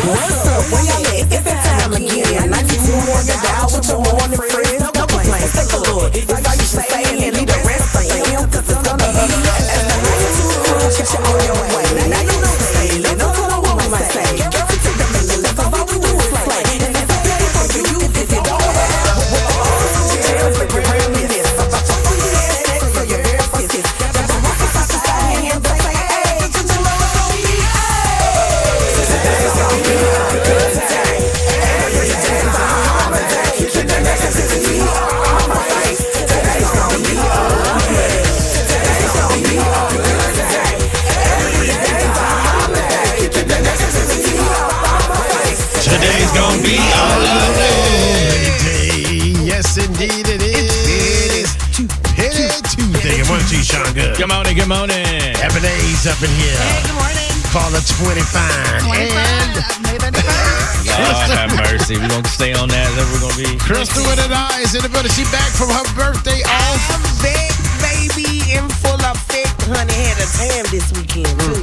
What's up? Where y'all at? It's that time again. 92 on your dial with your morning friends. No complaints. Take a look. If I used to say and leave the rest for him, cause it's gonna be as the 92 crew get you on your way. Now you know say, let no one might say. Get ready to the minute, cause all we do is play. And it's okay for you if you don't have what the old jails with your real minutes. So you had sex for your very first kiss. Got the rock and side to hand, but say, hey, you know it's gonna be, hey. Today's gonna be a good day. Every day's a holiday. The negativity on my face. Today's gonna be a good day. Today's gonna be a good day. Every day's a holiday. The negativity on my face. Today's gonna be a day. Yes, indeed it is. Tuesday. Good morning to you, Sean Good. Good morning, good morning. Ebony's up in here. Hey, good morning. Caller 25. And Lord have mercy. We're going to stay on that. That's what we're going to be. Crystal with an eye is in the building. She back from her birthday off. I'm back, baby, in full effect. Honey had a time this weekend, too.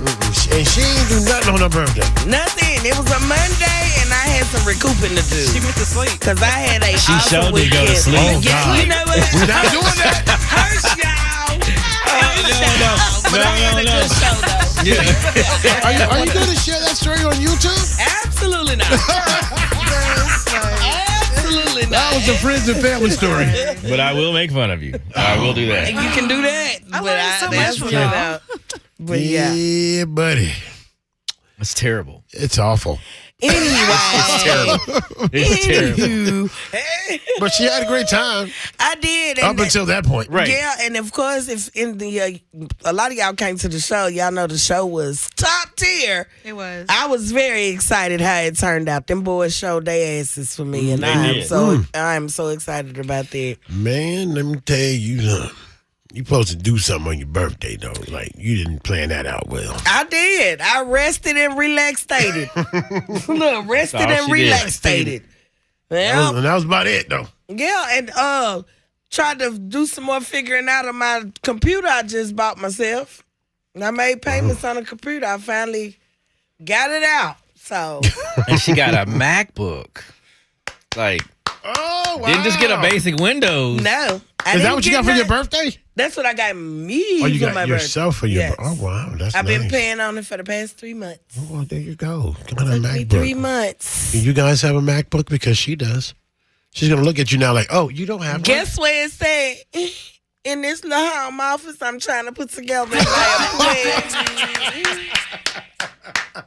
And she ain't do nothing on her birthday. Nothing. It was a Monday, and I had some recouping to do. She went to sleep. Because I had a She awesome sure did go to weekend. sleep. Oh, Yeah, God. you know what? We're not doing that. Hurts, y'all. No. But I had a good show, though. Yeah. Are you going to share that story on YouTube? Absolutely not. Absolutely That not. was a friends and family story. But I will make fun of you. I will do that. You can do that. I but learned so that's much from not y'all. out. But yeah. Yeah, buddy. It's terrible. It's awful. Anyway. It's terrible. Anywho. But she had a great time I did. up until that point. Right. Yeah, and of course, if in the a lot of y'all came to the show, y'all know the show was top tier. It was. I was very excited how it turned out. Them boys showed their asses for me, and They I am so excited about that. Man, let me tell you something. You supposed to do something on your birthday, though. Like, you didn't plan that out well. I did. I rested and relaxated. Look, rested That's and all she did. relaxated. Yeah, And that was about it, though. yeah, and tried to do some more figuring out on my computer I just bought myself. And I made payments on the computer. I finally got it out. So And she got a MacBook. Like, Oh, wow. didn't just get a basic Windows. no. Is that what you got for your birthday? That's what I got me Oh, you for got my yourself for your Yes. birthday. Oh, wow. That's I've nice. been paying on it for the past 3 months. Oh, well, there you go. Come on, a Took me 3 MacBook. months. You guys have a MacBook? Because she does. She's going to look at you now like, oh, you don't have one? Guess where it said? In this little home office I'm trying to put together.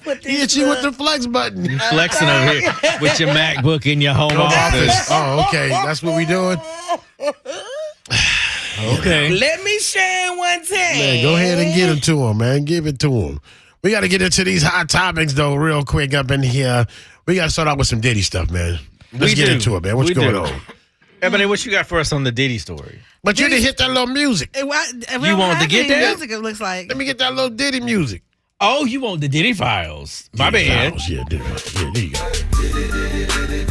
Put He hit you with the flex button. You flexing over here with your MacBook in your home office. Oh, okay. That's what we doing? Okay. Let me share one time. Man, go ahead and get it to him, man. Give it to him. We got to get into these hot topics, though, real quick up in here. We got to start out with some Diddy stuff, man. Let's get into it, man. What's going on? Ebony, what you got for us on the Diddy story? But you didn't hit that little music. We You don't wanted to have get any that? music, it looks like. Let me get that little Diddy music. Oh, you want the Diddy Files. My Diddy bad. Files. Yeah, Diddy Files. Yeah, there you go.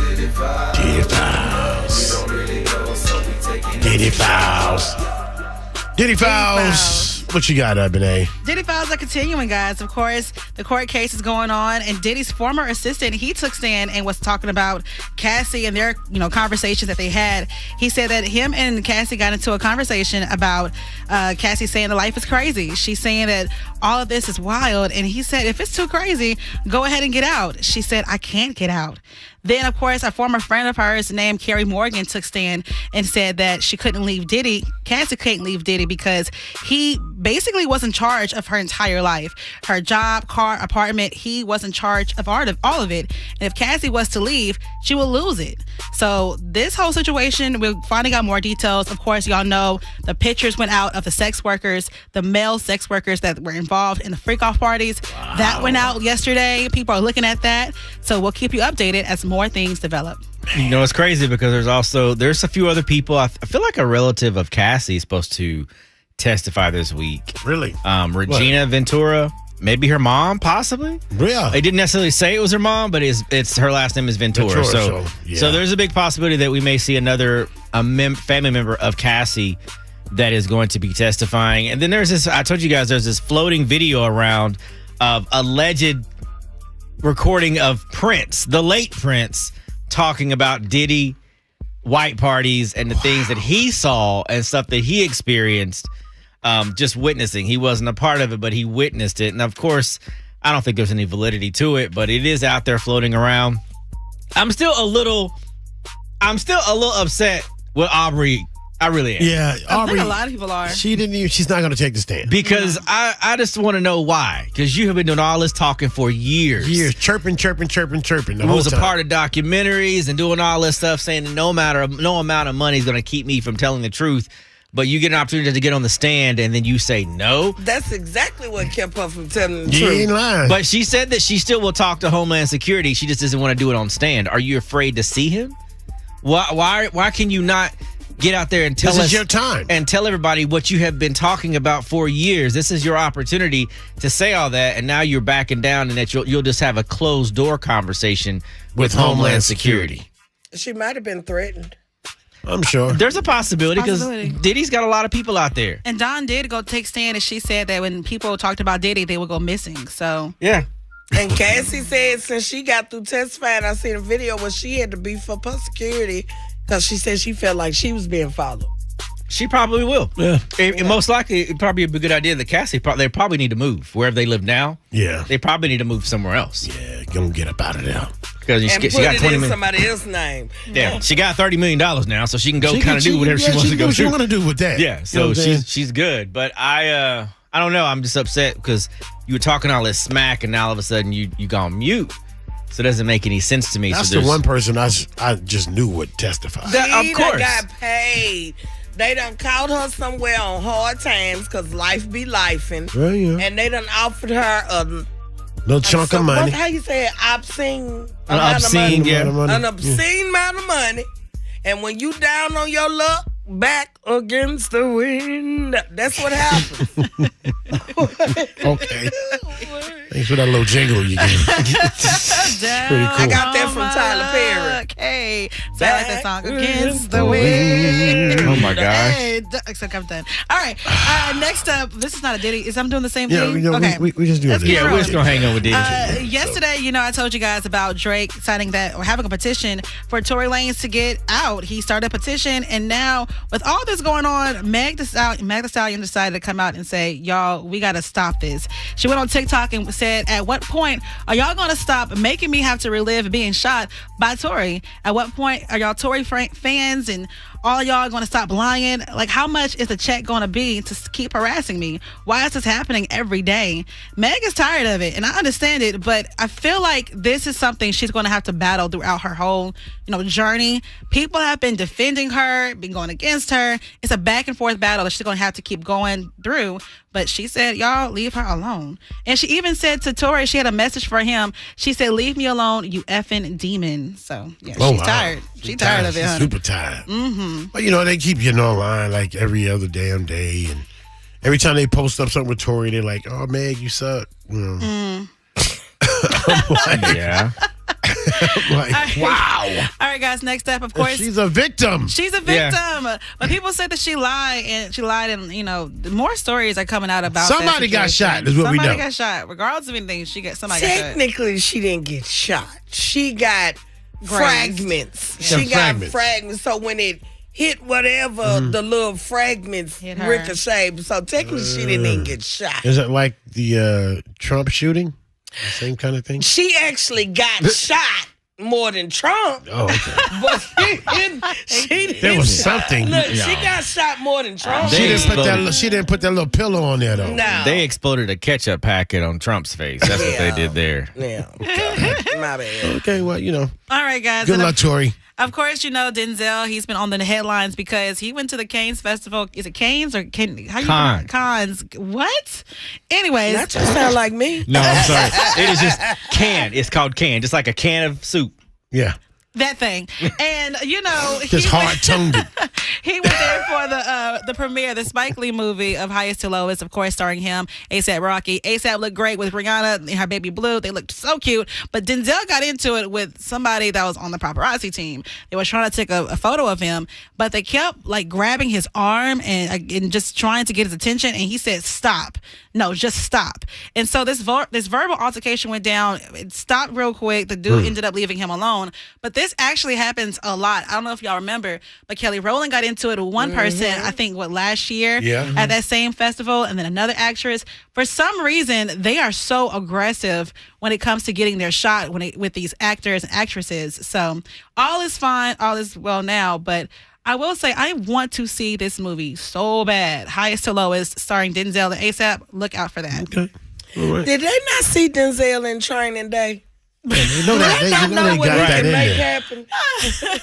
Diddy Files. Diddy Files. Diddy Files. What you got, Ebony? Diddy files are continuing, guys. Of course, the court case is going on, and Diddy's former assistant, he took stand and was talking about Cassie and their, conversations that they had. He said that him and Cassie got into a conversation about Cassie saying that life is crazy. She's saying that all of this is wild, and he said, if it's too crazy, go ahead and get out. She said, I can't get out. Then, of course, a former friend of hers named Carrie Morgan took stand and said that she couldn't leave Diddy. Cassie couldn't leave Diddy because he basically was in charge of her entire life. Her job, car, apartment, he was in charge of all of it. And if Cassie was to leave, she would lose it. So this whole situation, we're finding out more details. Of course, y'all know the pictures went out of the sex workers, the male sex workers that were involved in the freak-off parties. Wow. That went out yesterday. People are looking at that. So we'll keep you updated as more things develop. It's crazy because there's a few other people. I feel like a relative of Cassie is supposed to testify this week. Really? Regina Ventura, maybe her mom, possibly. Yeah. They didn't necessarily say it was her mom, but it's her last name is Ventura. So there's a big possibility that we may see another family member of Cassie that is going to be testifying. And then there's this. I told you guys there's this floating video around of alleged recording of Prince, the late Prince, talking about Diddy, white parties, and the things that he saw and stuff that he experienced, just witnessing. He wasn't a part of it, but he witnessed it. And of course, I don't think there's any validity to it, but it is out there floating around. I'm still a little upset with Aubrey. I really am. Yeah, I Aubrey. think a lot of people are. She's not going to take the stand. Because I just want to know why. Because you have been doing all this talking for years. Chirping. The Was a whole time. part of documentaries and doing all this stuff, saying that no amount of money is going to keep me from telling the truth. But you get an opportunity to get on the stand and then you say no. That's exactly what kept her from telling the You truth. ain't lying. But she said that she still will talk to Homeland Security. She just doesn't want to do it on stand. Are you afraid to see him? Why can you not get out there and tell us? This is your time. And tell everybody what you have been talking about for years. This is your opportunity to say all that, and now you're backing down, and that you'll just have a closed door conversation with Homeland Security. She might have been threatened. I'm sure. There's a possibility because Possibility. Diddy's got a lot of people out there. And Dawn did go take stand, and she said that when people talked about Diddy, they would go missing. So Yeah. And Cassie said since she got through testifying, I seen a video where she had to beef up her security because she said she felt like she was being followed. She probably will. Yeah. And most likely, it'd probably be a good idea that Cassie, they probably need to move. Wherever they live now, Yeah. they probably need to move somewhere else. Yeah, gonna get up out of there. Because And she put got it 20 in million. somebody else's name. Yeah, she got $30 million now, so she can go kind of do whatever she wants to go What you do. want to do with that? Yeah, You know so what I'm saying? she's good. But I don't know. I'm just upset because you were talking all this smack, and now all of a sudden you gone mute. So it doesn't make any sense to me. That's so the there's- one person I just knew would testify. That- She of done course. got paid. They done caught her somewhere on hard times because life be lifing. Well, yeah. And they done offered her a Little chunk of money. How you say it? Obscene. An amount of obscene, money. yeah. An obscene amount of money. And when you down on your luck, back against the wind, that's what happens. Okay. Thanks for that little jingle you gave. Pretty cool. I got that from Tyler Perry. Okay. So I like that song. Against the wind. Oh my gosh. Hey, except I'm done. All right. Next up, this is not a Ditty. I'm doing the same Yeah, thing? you know, okay. we just do Let's it. keep Yeah, we're just rolling. gonna hang on with Diddy. Yesterday, I told you guys about Drake signing that or having a petition for Tory Lanez to get out. He started a petition, and now with all this going on, Meg Thee Stallion decided to come out and say, "Y'all, we got to stop this." She went on TikTok and said, "At what point are y'all going to stop making me have to relive being shot by Tory? At what point are y'all Tory fans and all y'all going to stop lying? Like, how much is the check going to be to keep harassing me? Why is this happening every day?" Meg is tired of it, and I understand it, but I feel like this is something she's going to have to battle throughout her whole, journey. People have been defending her, been going against her. It's a back and forth battle that she's going to have to keep going through. But she said, "Y'all leave her alone." And she even said to Tory, she had a message for him. She said, "Leave me alone, you effing demon." So yeah, she's tired. She's tired of it, She's honey. super tired. Mm-hmm. But they keep getting online like every other damn day, and every time they post up something with Tory, they're like, "Oh, Meg, you suck." I'm like, Yeah. wow. All right, guys. Next up, of course, She's a victim. she's a victim. But people said that she lied, and more stories are coming out about Somebody that got situation. shot, is what we know. Somebody got shot. Regardless of anything, somebody got shot. Technically, she didn't get shot. She got fragments. Some She got fragments. fragments. So when it hit whatever, the little fragments Hit her. ricocheted. So technically, she didn't even get shot. Is it like the Trump shooting? The same kind of thing? She actually got shot more than Trump. Oh, okay. But she didn't. There was something. Look, she got shot more than Trump. They She didn't put that little pillow on there though. No. They exploded a ketchup packet on Trump's face. That's what they did there. Yeah. My bad. Okay, well, All right, guys. good And luck, Tory. Of course, Denzel, he's been on the headlines because he went to the Cannes Festival. Is it Cannes or Cannes. Cannes. What? Anyways. That just sound like me. No, I'm sorry. It is just can. It's called can, just like a can of soup. Yeah. That thing. And, Just hard-tongued. he was there for the premiere, the Spike Lee movie of Highest to Lowest, of course, starring him, A$AP Rocky. A$AP looked great with Rihanna and her baby Blue. They looked so cute. But Denzel got into it with somebody that was on the paparazzi team. They were trying to take a photo of him, but they kept grabbing his arm and just trying to get his attention. And he said, "Stop. No, just stop." And so this verbal altercation went down. It stopped real quick. The dude ended up leaving him alone. But this actually happens a lot. I don't know if y'all remember, but Kelly Rowland got into it with one person, I think, last year at that same festival, and then another actress. For some reason, they are so aggressive when it comes to getting their shot with these actors and actresses. So all is fine. All is well now. But I will say, I want to see this movie so bad. Highest to Lowest, starring Denzel and A$AP. Look out for that. Okay. All right. Did they not see Denzel in Training Day? Yeah, they know that. They got what he that can in make there. happen.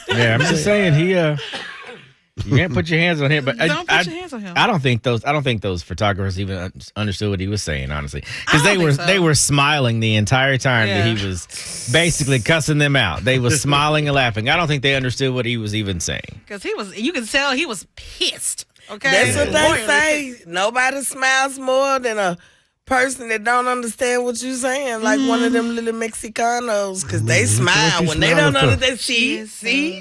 Yeah, I'm just saying you can't put your hands on him. But Don't put your hands on him. I don't think those photographers even understood what he was saying, honestly, because I don't think so. they were smiling the entire time that he was basically cussing them out. They were smiling and laughing. I don't think they understood what he was even saying. Because you can tell he was pissed. Okay. That's what they say. Nobody smiles more than a person that don't understand what you're saying, like one of them little Mexicanos, because they smile when they don't understand. See.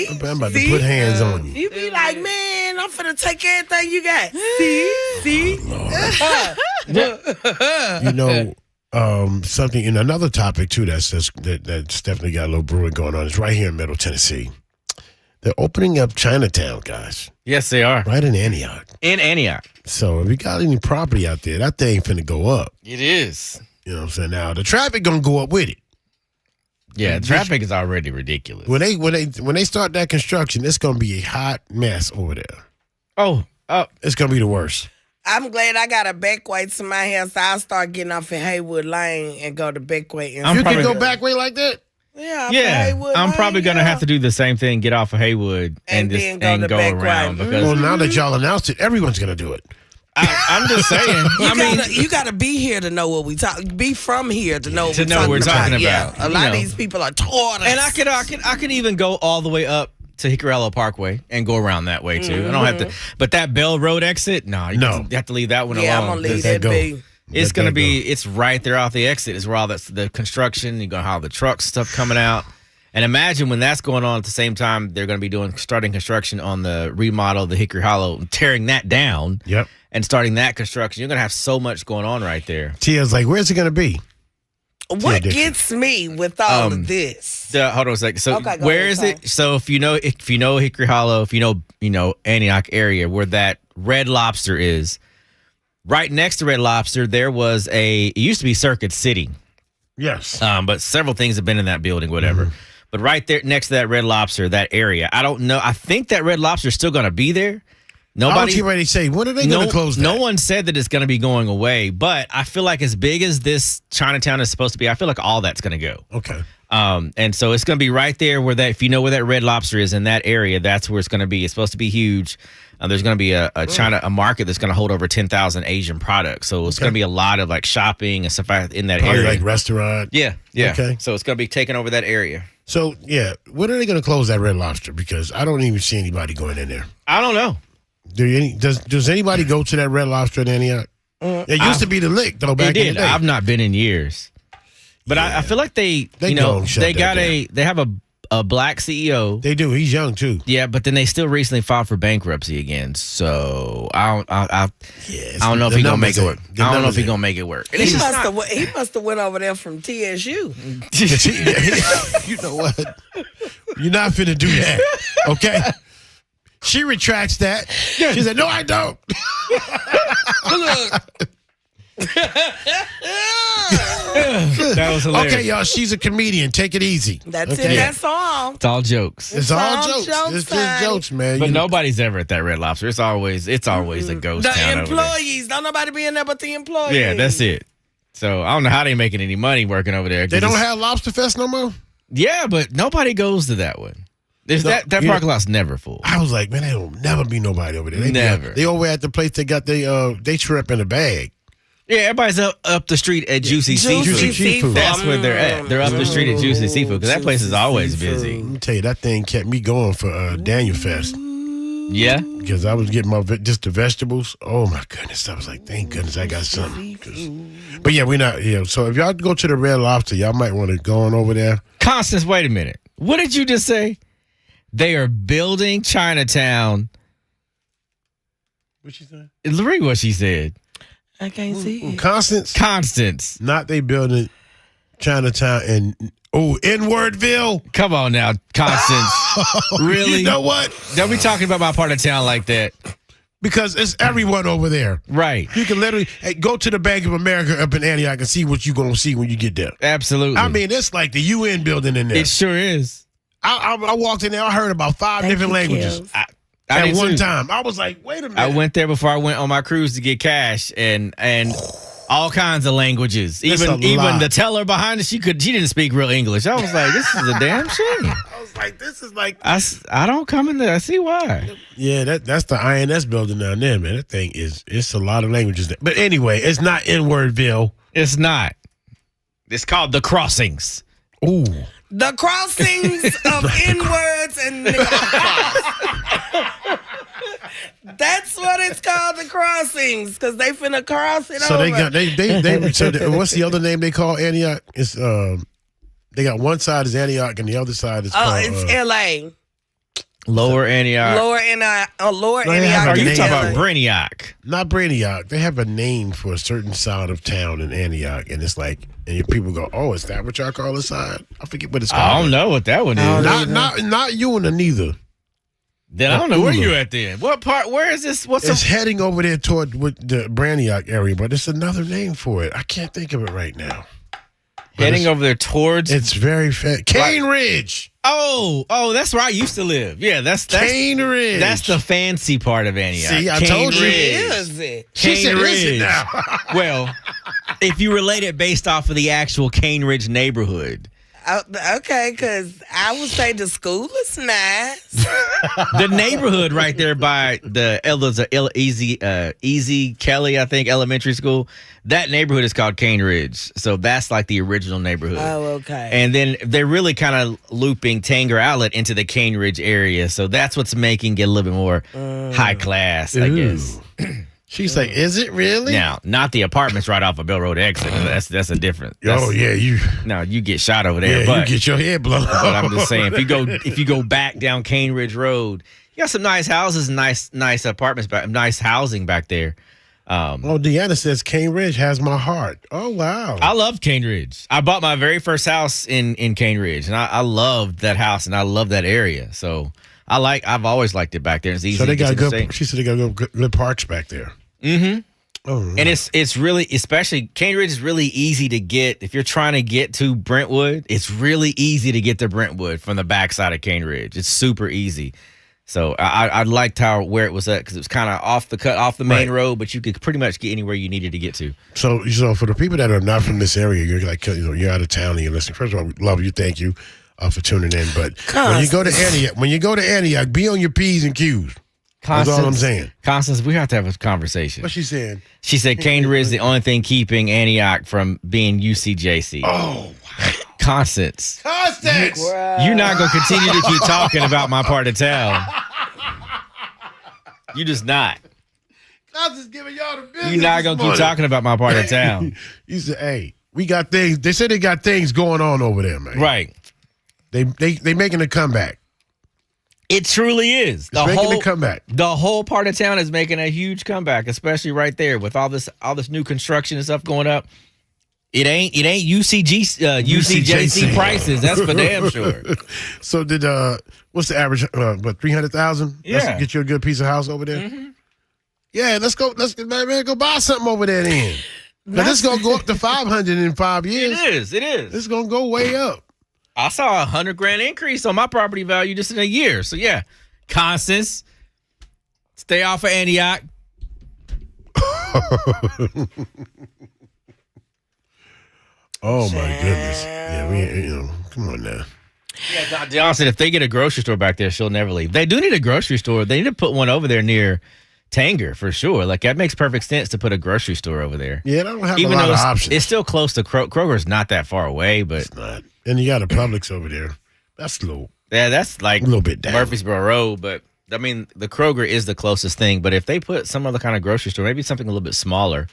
I'm about to put hands on you. You be like, man, I'm finna take everything you got. See. Something in another topic too that's definitely got a little brewing going on. It's right here in Middle Tennessee. They're opening up Chinatown, guys. Yes, they are. Right in Antioch. In Antioch. So if you got any property out there, that thing finna go up. It is. You know what I'm saying? Now the traffic gonna go up with it. Yeah, traffic is already ridiculous. When they start that construction, it's gonna be a hot mess over there. Oh, It's gonna be the worst. I'm glad I got a back way to my house, so I'll start getting off in Haywood Lane and go to back way. You can go back way like that? Yeah, I'm probably gonna have to do the same thing. Get off of Haywood and then go back around right. because Well, now that y'all announced it, everyone's gonna do it. I'm just saying. You gotta be here to know what we talk. Be from here to know what we're talking about. Yeah, a lot of these people are tortoise. And I could even go all the way up to Hickorello Parkway and go around that way too. I don't have to. But that Bell Road exit, you have to leave that one alone. I'm gonna leave that be. It's gonna be. It's right there off the exit. Is where all the construction. You're gonna have the truck stuff coming out. And imagine when that's going on at the same time, they're going to be starting construction on the remodel of the Hickory Hollow, tearing that down. Yep. And starting that construction. You're going to have so much going on right there. Tia's like, where's it going to be? What gets me with all of this? Hold on a second. So Okay, where is it? So if you know Hickory Hollow, if you know Antioch area where that Red Lobster is, right next to Red Lobster, there was it used to be Circuit City. Yes. But several things have been in that building, whatever. Mm-hmm. But right there next to that Red Lobster, that area, I don't know. I think that Red Lobster is still going to be there. Nobody ready to say, when are they going to close that? No one said that it's going to be going away, but I feel like as big as this Chinatown is supposed to be, I feel like all that's going to go. Okay. And so it's going to be right there where that, if you know where that Red Lobster is in that area, that's where it's going to be. It's supposed to be huge. There's going to be a market that's going to hold over 10,000 Asian products. So it's going to be a lot of like shopping and stuff in that Probably area. Like restaurant. Yeah. Okay. So it's going to be taking over that area. So, yeah, when are they going to close that Red Lobster? Because I don't even see anybody going in there. I don't know. Does anybody go to that Red Lobster in Antioch? It used to be the Lick, though, back in the day. I've not been in years. But I feel like they have a black CEO. They do. He's young, too. Yeah, but then they still recently filed for bankruptcy again. So I don't know if he's going to make it work. I don't know if he's going to make it work. He must have went over there from TSU. You know what? You're not finna do that, okay? She retracts that. She said, no, I don't. That was hilarious. Okay, y'all, she's a comedian. Take it easy. That's okay? it. That's all. It's all jokes. It's all jokes. It's just jokes, man. But nobody's ever at that Red Lobster. It's always a ghost town. The employees. Don't nobody be in there but the employees. Yeah, that's it. So I don't know how they making any money working over there. They don't have Lobster Fest no more? Yeah, but nobody goes to that one. That parking lot's never full. I was like, man, there'll never be nobody over there. They over at the place they got they shrimp in a bag. Yeah, everybody's up the street at Juicy Seafood. Juicy Seafood. That's where they're at. They're up the street at Juicy Seafood because that place is always busy. Let me tell you, that thing kept me going for Daniel Fest. Yeah? Because I was getting just the vegetables. Oh, my goodness. I was like, thank goodness I got something. But yeah, we're not, so if y'all go to the Red Lobster, y'all might want to go on over there. Constance, wait a minute. What did you just say? They are building Chinatown. What she said? Read what she said. I can't see it. Constance. Not they building Chinatown in Inwardville. Come on now, Constance. Really? You know what? Don't be talking about my part of town like that. Because it's everyone over there. Right. You can literally go to the Bank of America up in Antioch and see what you're going to see when you get there. Absolutely. I mean, it's like the UN building in there. It sure is. I walked in there. I heard about 5 different languages. At one time. I was like, wait a minute. I went there before I went on my cruise to get cash and all kinds of languages. Even the teller behind us, she didn't speak real English. I was like, this is a damn shame. I was like, this is like I don't come in there. I see why. Yeah, that's the INS building down there, man. That thing it's a lot of languages there. But anyway, it's not Inwardville. It's not. It's called The Crossings. Ooh. The crossings of N-words and that's what it's called, the crossings, because they finna cross it so over. So what's the other name they call Antioch? It's they got one side is Antioch and the other side is called it's L.A. Lower Antioch. Lower Antioch. Are you talking about Brainiac? Not Brainiac. They have a name for a certain side of town in Antioch, and it's like, and people go, "Oh, is that what y'all call the side?" I forget what it's called. I don't know what that one is. Not you and neither. Then I don't know where you at then. What part? Where is this? It's heading over there toward the Brainiac area, but it's another name for it. I can't think of it right now. Heading over there towards. It's very Cane Ridge. Oh, that's where I used to live. Yeah, that's Cane Ridge. That's the fancy part of Antioch. See, I Cane told you. Ridge. Is it? She said, Ridge. "Is it now?" Well, if you relate it based off of the actual Cane Ridge neighborhood. Okay, because I would say the school is nice. The neighborhood right there by the Easy Kelly, I think, elementary school. That neighborhood is called Cane Ridge. So that's like the original neighborhood. Oh, okay. And then they're really kind of looping Tanger Outlet into the Cane Ridge area. So that's what's making it a little bit more high class, I guess. She's like, "Is it really?" Now, not the apartments right off of Bell Road exit. That's a different. You get shot over there. Yeah, but, you get your head blown. But I'm just saying, if you go back down Cane Ridge Road, you got some nice houses and nice apartments, nice housing back there. Deanna says Cane Ridge has my heart. Oh wow, I love Cane Ridge. I bought my very first house in Cane Ridge, and I loved that house and I love that area. So I've always liked it back there. It's easy. So they to got get good. She said they got good parks back there. Mm-hmm. Oh, right. And it's really, especially Cane Ridge is really easy to get. If you're trying to get to Brentwood, it's really easy to get to Brentwood from the backside of Cane Ridge. It's super easy. So I liked where it was at because it was kind of off the main road, but you could pretty much get anywhere you needed to get to. So for the people that are not from this area, you're like, you're out of town and you're listening. First of all, we love you. Thank you for tuning in. But when you go to Antioch, be on your P's and Q's. That's all I'm saying. Constance, we have to have a conversation. What's she saying? She said Cane Ridge is the only thing keeping Antioch from being UCJC. Oh, wow. Constance. You're not going to continue to keep talking about my part of town. You just not. Constance giving y'all the business. You're not going to keep talking about my part of town. You said, hey, we got things. They said they got things going on over there, man. Right. They making a comeback. It truly is. Making a comeback. The whole part of town is making a huge comeback, especially right there with all this new construction and stuff going up. It ain't UCJC prices. That's for damn sure. So did what's the average? 300,000? Yeah, let's get you a good piece of house over there. Mm-hmm. Yeah, let's go buy something over there then. Now this gonna go up to 500 in 5 years. It is. It's gonna go way up. I saw $100,000 increase on my property value just in a year. So yeah, Constance, stay off of Antioch. Oh my goodness! Yeah, come on now. Yeah, Dion said if they get a grocery store back there, she'll never leave. They do need a grocery store. They need to put one over there near Tanger for sure. Like that makes perfect sense to put a grocery store over there. Yeah, they don't have Even a lot though of options. it's still close to Kroger's not that far away, but It's not. And you got a Publix over there. That's low. yeah, that's like A little bit down. Murfreesboro Road. But I mean, the Kroger is the closest thing. But if they put some other kind of grocery store, maybe something a little bit smaller.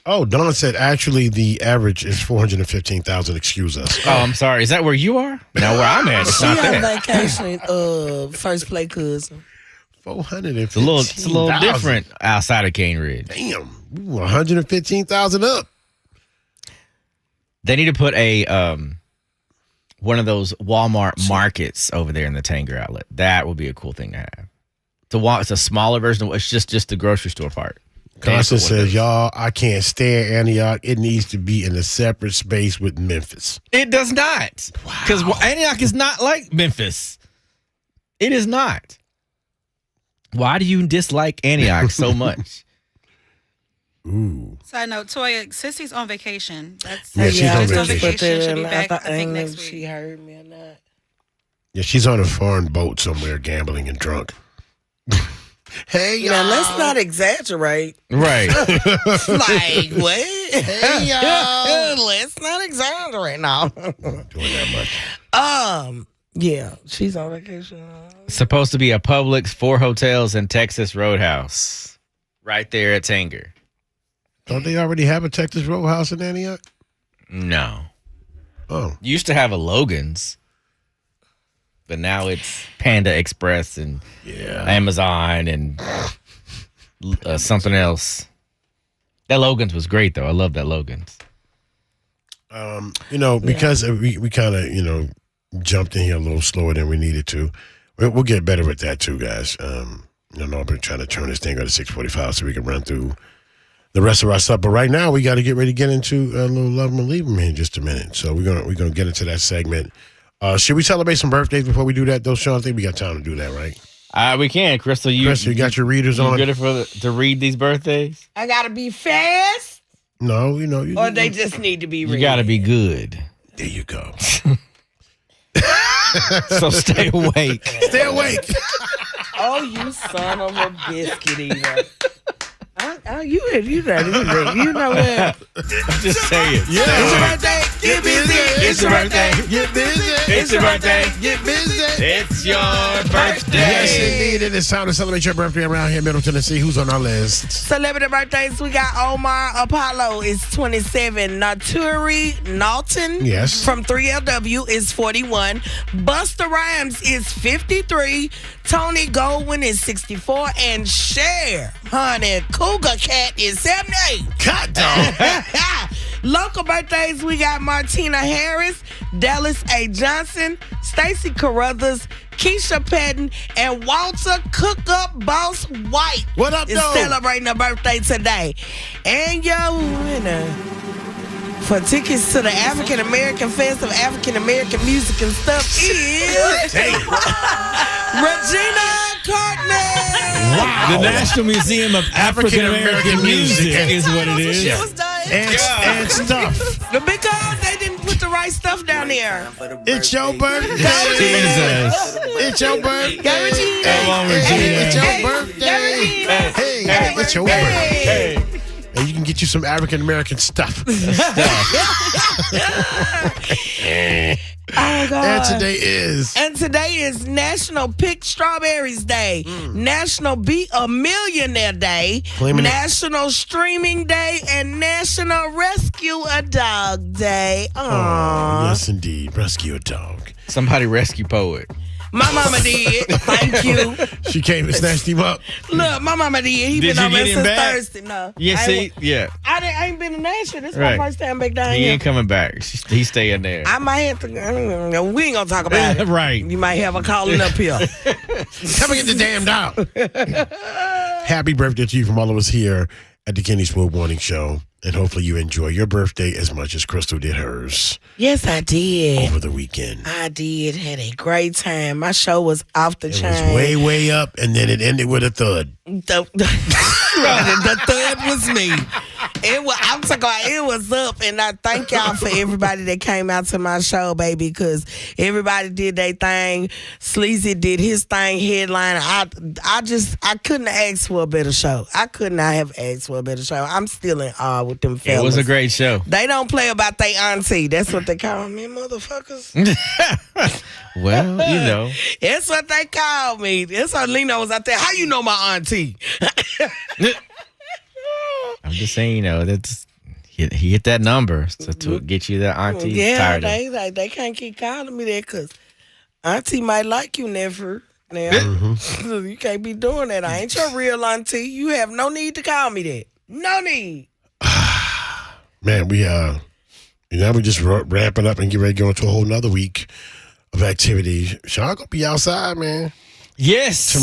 Oh, Don said actually the average is 415,000. Excuse us. Oh, I'm sorry. Is that where you are? Now where I'm at, it's She not on there. vacation, first play cousin. 415,000. It's a little different outside of Cane Ridge. Damn, 115,000 up. They need to put a one of those Walmart markets over there in the Tanger outlet. That would be a cool thing to have. It's a smaller version. It's just the grocery store part. Constance says, y'all, I can't stand Antioch. It needs to be in a separate space with Memphis. It does not. Because Antioch is not like Memphis. It is not. Why do you dislike Antioch so much? Ooh. Side note, Toya, Sissy's on vacation. That's Yeah, she's on just vacation. She'll be back, I think, know next if she week. heard me or not. Yeah, she's on a foreign boat somewhere gambling and drunk. Hey, y'all. Now, let's not exaggerate. Right. Like, what? Hey, y'all. Let's not exaggerate now. Doing that much. Yeah, she's on vacation. Supposed to be a Publix, 4 hotels, and Texas Roadhouse. Right there at Tanger. Don't they already have a Texas Roadhouse in Antioch? No. Oh. Used to have a Logan's. But now it's Panda Express and Amazon and something else. That Logan's was great, though. I love that Logan's. Because we kind of, jumped in here a little slower than we needed to. We'll get better with that, too, guys. I've been trying to turn this thing on to 6:45 so we can run through the rest of our stuff. But right now, we got to get ready to get into a little Love 'em or Leave 'em in just a minute. So we're gonna get into that segment. Should we celebrate some birthdays before we do that, though, Sean? I think we got time to do that, right? We can. Crystal, you got your readers on? You good to read these birthdays? I gotta be fast, No, or they just need to be read. You got to be good. There you go. So stay awake. Stay awake. Oh, you son of a biscuit eater! You know what? Just say it. Yeah. It's your birthday. Get busy. It's your birthday. Get busy. It's your birthday. Get busy. It's your birthday. Yes, indeed. It is time to celebrate your birthday around here in Middle Tennessee. Who's on our list? Celebrity birthdays, we got Omar Apollo is 27. Naturi Naughton Yes. from 3LW is 41. Busta Rhymes is 53. Tony Goldwyn is 64. And Cher, honey, Cougar Cat is 78. God dog. Local birthdays, we got Martina Harris, Dallas A. Johnson, Stacey Carruthers, Keisha Patton, and Walter Cook-Up Boss White What up, is though? celebrating a birthday today. And your winner for tickets to the African American Fest of African American Music and Stuff is Regina Cartman. Wow. The National Museum of African American Music is what it is. She was done. And stuff. Because they didn't put the right stuff down there. It's your birthday. Jesus. It's your birthday. Go, Regina. Hey, Come on, hey, Regina. it's your Hey, birthday. hey, Hey, it's your birthday. Hey. And you can get you some African American stuff. Oh, God. And today is National Pick Strawberries Day, National Be a Millionaire Day, Claiming it. National Streaming Day, and National Rescue a Dog Day. Aww. yes, indeed. Rescue a dog. Somebody rescue poet. My mama did. Thank you. She came and snatched him up. Look, my mama did. He Did been you on get there him since back? Thursday. No. Yeah, I see? ain't- Yeah. I ain't been in Nashville. This is Right. my first time back down He here. ain't coming back. He's staying there. I might have to. We ain't gonna talk about it. Right. You might have a calling up here. Come and get the damn dog. Happy birthday to you from all of us here at the Kenny Smooth Morning Show. And hopefully you enjoy your birthday as much as Crystal did hers Yes, I did. over the weekend. I did. Had a great time. My show was off the It chain. was way up, and then it ended with a thud. The third was me. It was up, and I thank y'all for everybody that came out to my show, baby, because everybody did their thing. Sleazy did his thing, headline. I couldn't ask for a better show. I could not have asked for a better show. I'm still in awe with them fellas. It was a great show. They don't play about their auntie. That's what they call me, motherfuckers. Well, That's what they call me. That's how Lino was out there. How you know my auntie? I'm just saying, that's he hit that number to get you that auntie. Yeah, they can't keep calling me that because auntie might like you, never. Now, you can't be doing that. I ain't your real auntie. You have no need to call me that. No need. Man, now we just wrapping up and get ready to go into a whole nother week of activities. Y'all gonna be outside, man. Yes.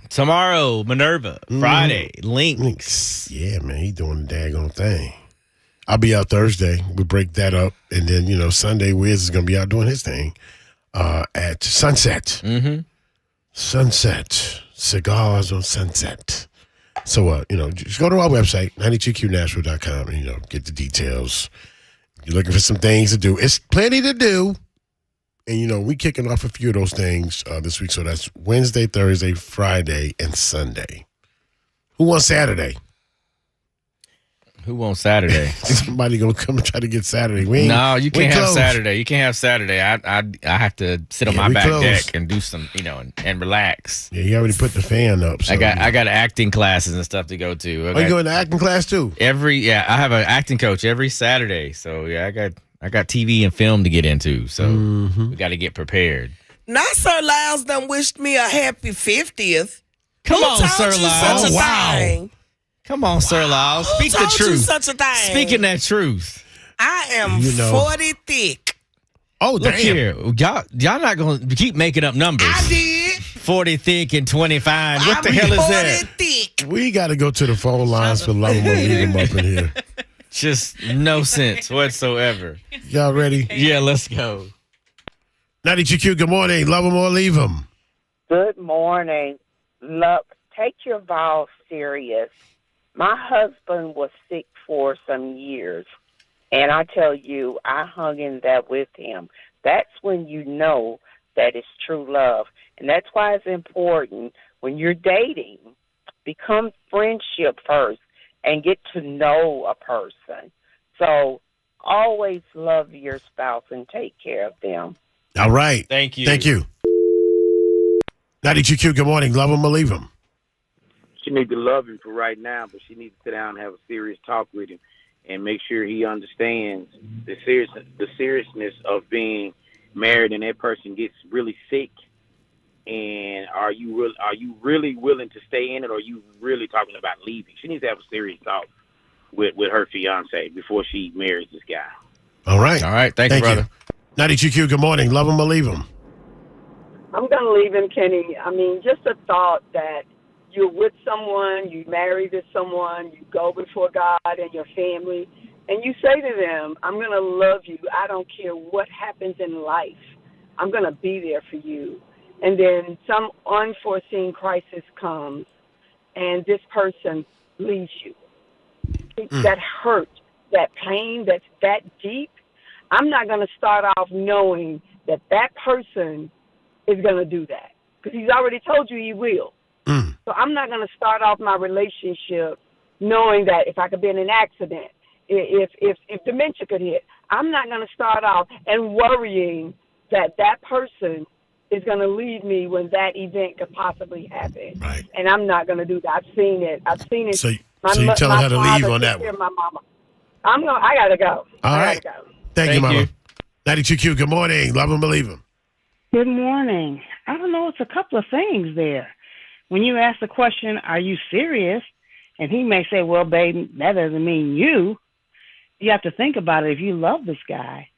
Tomorrow, Minerva. Friday, Links. Yeah, man, he doing the daggone thing. I'll be out Thursday. We break that up. And then, Sunday, Wiz is going to be out doing his thing at Sunset. Mm-hmm. Sunset. Cigars on Sunset. So, just go to our website, 92qnashville.com, and, get the details. You're looking for some things to do. It's plenty to do. And, we kicking off a few of those things this week. So that's Wednesday, Thursday, Friday, and Sunday. Who wants Saturday? Who wants Saturday? Somebody going to come and try to get Saturday. No, you can't have Saturday. You can't have Saturday. I have to sit on my back deck and do some, and relax. Yeah, you already put the fan up. So, I got acting classes and stuff to go to. You going to acting class too? I have an acting coach every Saturday. So, I got TV and film to get into, so we got to get prepared. Now, Sir Lyles done wished me a happy 50th. Come on, Sir Lyles. Oh, wow. Come on, Sir Lyles. Speak the truth. You such a thing? Speaking that truth. I am 40 thick. Oh, look here. Y'all not going to keep making up numbers. I did. 40 thick and 25. What the hell is that? 40 thick. We got to go to the phone lines for love them or leave them up in here. Just no sense whatsoever. Y'all ready? Yeah, let's go. 92Q, good morning. Love them or leave them. Good morning. Look, take your vows serious. My husband was sick for some years, and I tell you, I hung in there with him. That's when you know that it's true love. And that's why it's important when you're dating, become friendship first and get to know a person. So always love your spouse and take care of them. All right. Thank you. 92Q, good morning. Love him or leave him. She needs to love him for right now, but she needs to sit down and have a serious talk with him and make sure he understands the seriousness of being married and that person gets really sick. And are you really willing to stay in it, or are you really talking about leaving? She needs to have a serious talk with her fiance before she marries this guy. All right. Thank you, brother. 92Q, good morning. Love him or leave him. I'm going to leave him, Kenny. I mean, just the thought that you're with someone, you marry to someone, you go before God and your family, and you say to them, I'm going to love you. I don't care what happens in life. I'm going to be there for you. And then some unforeseen crisis comes, and this person leaves you. That hurt, that pain, that's that deep. I'm not going to start off knowing that person is going to do that, because he's already told you he will. So I'm not going to start off my relationship knowing that if I could be in an accident, if dementia could hit, I'm not going to start off and worrying that person is going to leave me when that event could possibly happen. Right. And I'm not going to do that. I've seen it. So you tell her to leave on that one. My mama. I got to go. All right. Thank you, Mama. 92Q, good morning. Love him or leave him. Good morning. I don't know. It's a couple of things there. When you ask the question, are you serious? And he may say, well, babe, that doesn't mean you. You have to think about it. If you love this guy,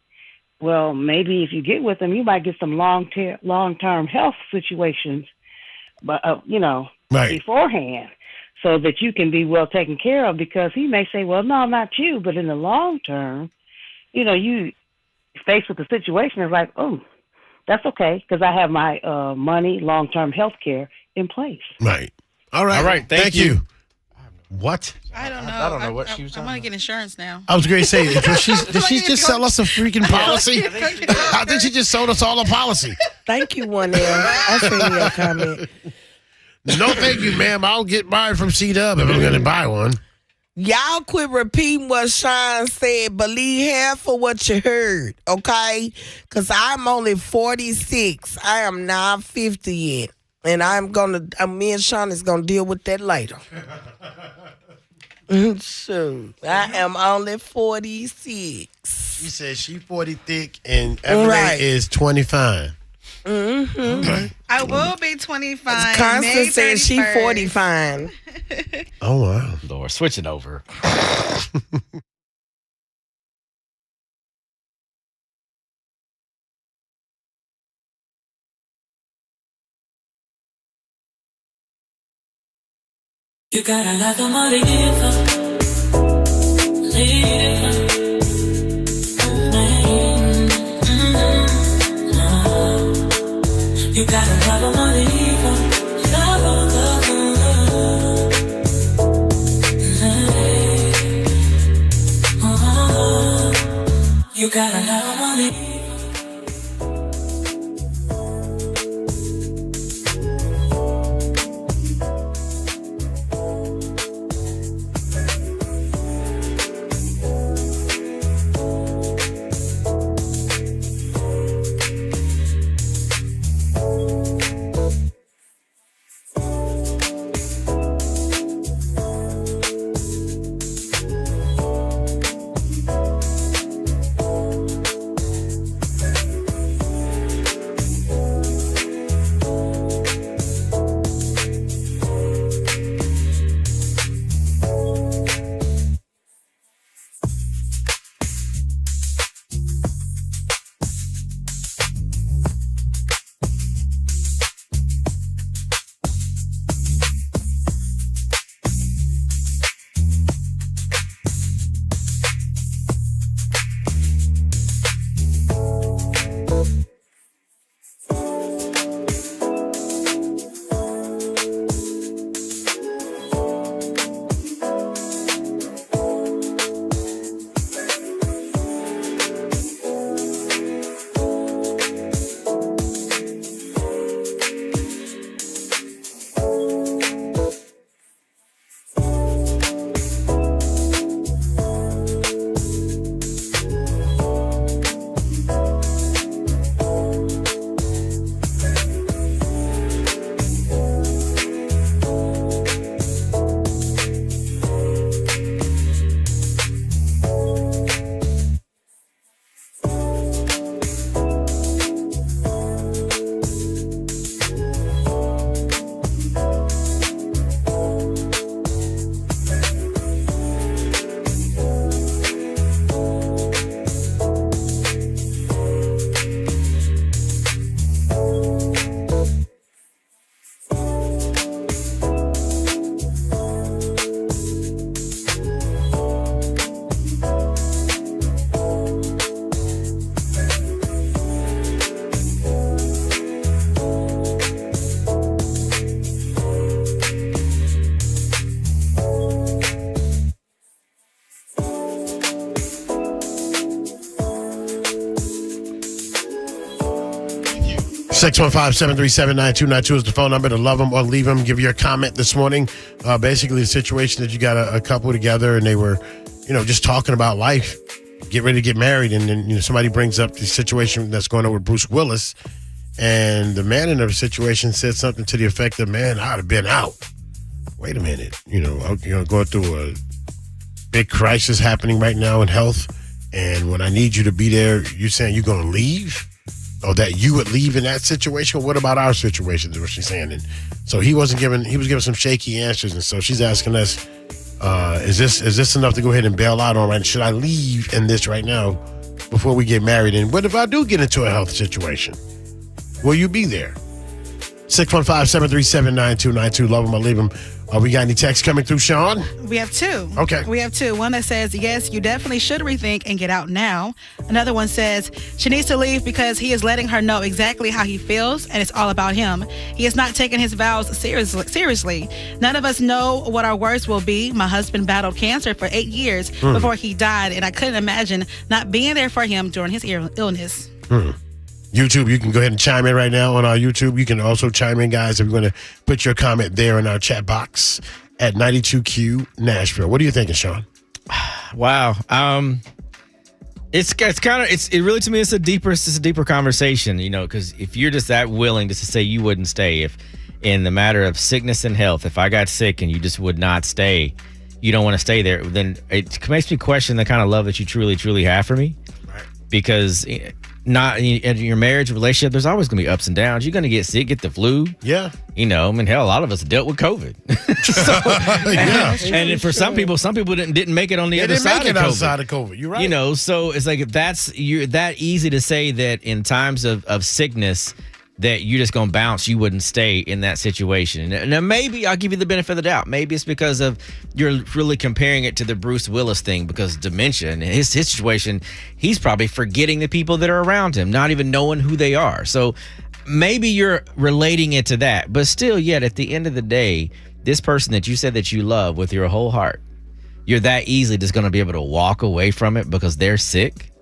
well, maybe if you get with him, you might get some long-term health situations, but beforehand, so that you can be well taken care of. Because he may say, well, no, not you. But in the long term, you faced with the situation, it's like, oh, that's okay, because I have my money, long-term health care in place. Right. All right. Thank you. What? I don't know. I don't know what she was I'm talking gonna get insurance now. I was going to say, did she just sell us a freaking policy? I think she just sold us all a policy. Thank you, 1L. I seen your comment. No, thank you, ma'am. I'll get mine from C-Dub if I'm going to buy one. Y'all quit repeating what Sean said. Believe half of what you heard, okay? Because I'm only 46. I am not 50 yet. And me and Sean is going to deal with that later. So, I am only 46. She said she 40 thick and everything is 25. Mm-hmm. Okay. I will be 25. Constance said she 40 fine. Oh, wow. Lord, switch it over. You gotta let the money leave. You gotta love the money You gotta love money. Six 615-737-9292 is the phone number to love them or leave them. Give your comment this morning. Basically, the situation that you got a couple together and they were, just talking about life, get ready to get married, and then somebody brings up the situation that's going on with Bruce Willis, and the man in the situation said something to the effect of, "Man, I'd have been out." Wait a minute, I'm going through a big crisis happening right now in health, and when I need you to be there, you saying you're going to leave? Or that you would leave in that situation? What about our situation is what she's saying. And so he was giving some shaky answers. And so she's asking us, is this enough to go ahead and bail out on? Right? Should I leave in this right now before we get married? And what if I do get into a health situation? Will you be there? 615-737-9292. Love them or leave them. We got any texts coming through, Sean? We have two. Okay. We have two. One that says, yes, you definitely should rethink and get out now. Another one says, she needs to leave because he is letting her know exactly how he feels, and it's all about him. He is not taking his vows seriously. None of us know what our worst will be. My husband battled cancer for 8 years before he died, and I couldn't imagine not being there for him during his illness. YouTube, you can go ahead and chime in right now on our YouTube. You can also chime in, guys, if you're going to put your comment there in our chat box at 92Q Nashville. What are you thinking, Sean? Wow. It's kind of it really, to me, it's a deeper conversation, because if you're just that willing just to say you wouldn't stay, if in the matter of sickness and health, if I got sick and you just would not stay, you don't want to stay there, then it makes me question the kind of love that you truly have for me. Right. Because not in your marriage relationship, there's always going to be ups and downs. You're going to get sick, get the flu. Yeah. Hell, a lot of us dealt with COVID. And for some people didn't make it on the other side of COVID. Outside of COVID. You're right. So it's like you're that easy to say that in times of sickness that you're just going to bounce, you wouldn't stay in that situation. And maybe I'll give you the benefit of the doubt. Maybe it's because of you're really comparing it to the Bruce Willis thing, because dementia and his situation, he's probably forgetting the people that are around him, not even knowing who they are. So maybe you're relating it to that. But still, yet at the end of the day, this person that you said that you love with your whole heart, you're that easily just going to be able to walk away from it because they're sick.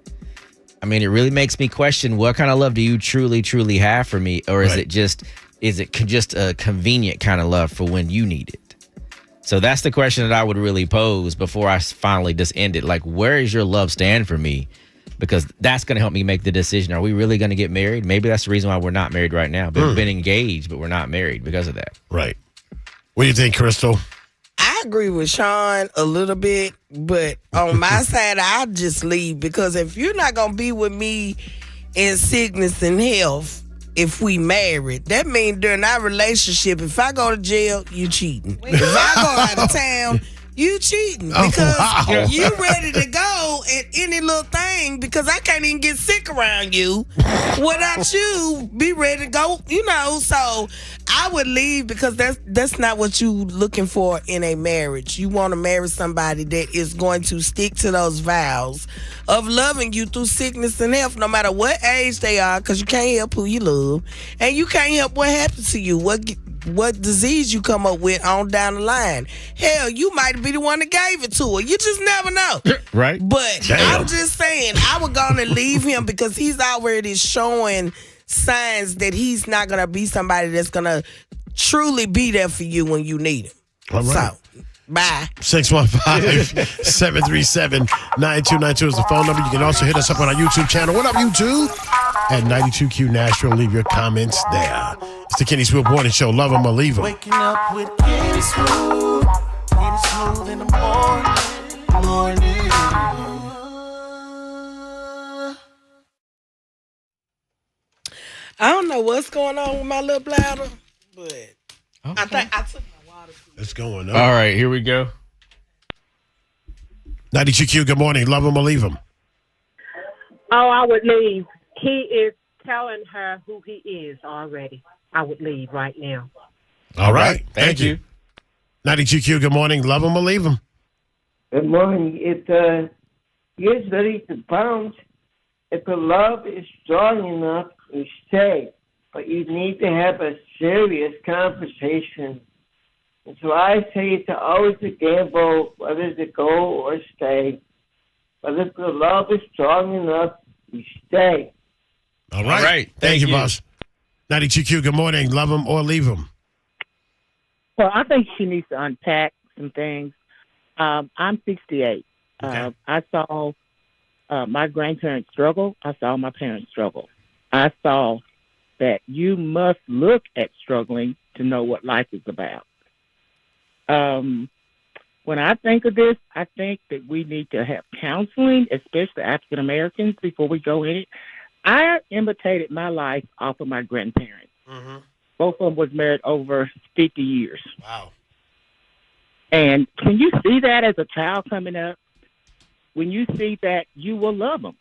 I mean, it really makes me question, what kind of love do you truly have for me? Or is it just a convenient kind of love for when you need it? So that's the question that I would really pose before I finally just end it. Like, where is your love stand for me? Because that's going to help me make the decision. Are we really going to get married? Maybe that's the reason why we're not married right now. We've been engaged, but we're not married because of that. Right. What do you think, Crystal? I agree with Sean a little bit, but on my side, I'll just leave, because if you're not going to be with me in sickness and health, if we married, that means during our relationship, if I go to jail, you cheating. If I go out of town, you cheating, because you ready to go at any little thing, because I can't even get sick around you without you be ready to go, so I would leave, because that's not what you looking for in a marriage. You want to marry somebody that is going to stick to those vows of loving you through sickness and health, no matter what age they are, because you can't help who you love, and you can't help what happens to you, what disease you come up with on down the line. Hell, you might be the one that gave it to her. You just never know. Right. But I'm just saying, I was going to leave him, because he's already showing signs that he's not going to be somebody that's going to truly be there for you when you need him. All right. So, bye. 615-737-9292 is the phone number. You can also hit us up on our YouTube channel. What up, YouTube? At 92Q Nashville. Leave your comments there. It's the Kenny Swoop Morning Show. Love him or leave him. Waking up with Kenny Swoop in the morning. I don't know what's going on with my little bladder, but I think I took my water. It's going up. All right, here we go. 92Q, good morning. Love him or leave him. Oh, I would leave. He is telling her who he is already. I would leave right now. All right. Thank you. 92Q, good morning. Love him or leave him. Good morning. It gets ready to bounce. If the love is strong enough, you stay. But you need to have a serious conversation. And so I say it's always a gamble whether to go or stay. But if the love is strong enough, you stay. All right. Thank you, boss. 92Q, good morning. Love him or leave him. Well, I think she needs to unpack some things. I'm 68. Okay. I saw my grandparents struggle. I saw my parents struggle. I saw that you must look at struggling to know what life is about. When I think of this, I think that we need to have counseling, especially African Americans, before we go in it. I imitated my life off of my grandparents. Mm-hmm. Both of them was married over 50 years. Wow. And when you see that as a child coming up, when you see that, you will love them.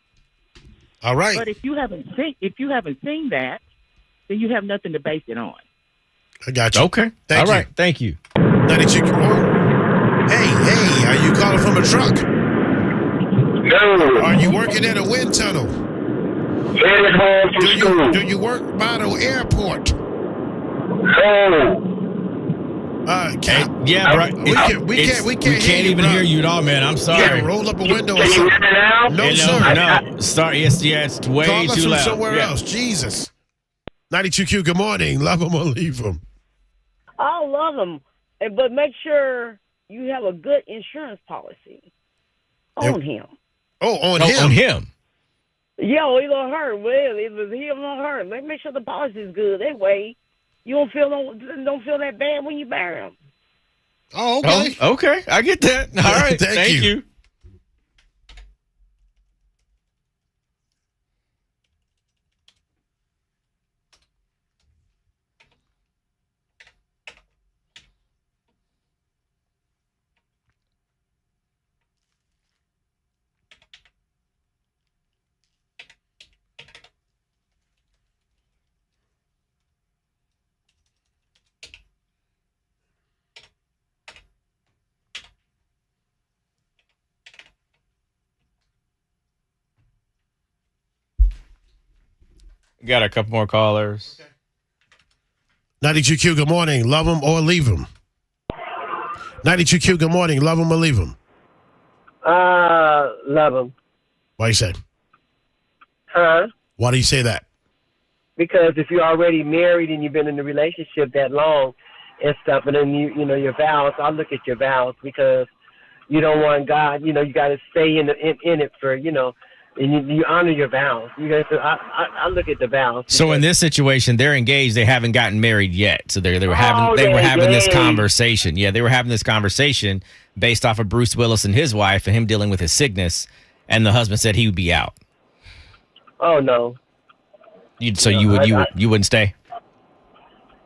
All right. But if you haven't seen that, then you have nothing to base it on. I got you. Okay. Thank All you. right. Thank you. 92. Hey, are you calling from a truck? No. Are you working at a wind tunnel? Headed home from school. Do you work by the airport? No. Yeah, bro. We can't even hear you at all, man. I'm sorry. Yeah, roll up a window or Can you something. hear me now? No, sir. No. Sorry. Yes, it's way Call us too from loud. somewhere Yeah. else. Jesus. 92Q, good morning. Love them or leave them. I'll love them, but make sure you have a good insurance policy on him. Oh, on him. On him. Yeah, well, it don't hurt. Well, if it's him, don't hurt. Make sure the policy is good. That way, you don't feel that bad when you bury him. Oh, okay. Oh, okay. I get that. All right. Thank you. Got a couple more callers. 92Q, good morning. Love them or leave them. 92Q, good morning. Love them or leave them. Love him. Why you say? Huh? Why do you say that? Because if you're already married and you've been in a relationship that long and stuff, and then you know your vows, I look at your vows because you don't want God. You got to stay in it for and you honor your vows. You got to. I look at the vows. So in this situation, they're engaged. They haven't gotten married yet. So they were having this conversation. Yeah, they were having this conversation based off of Bruce Willis and his wife and him dealing with his sickness. And the husband said he would be out. Oh no. You wouldn't stay?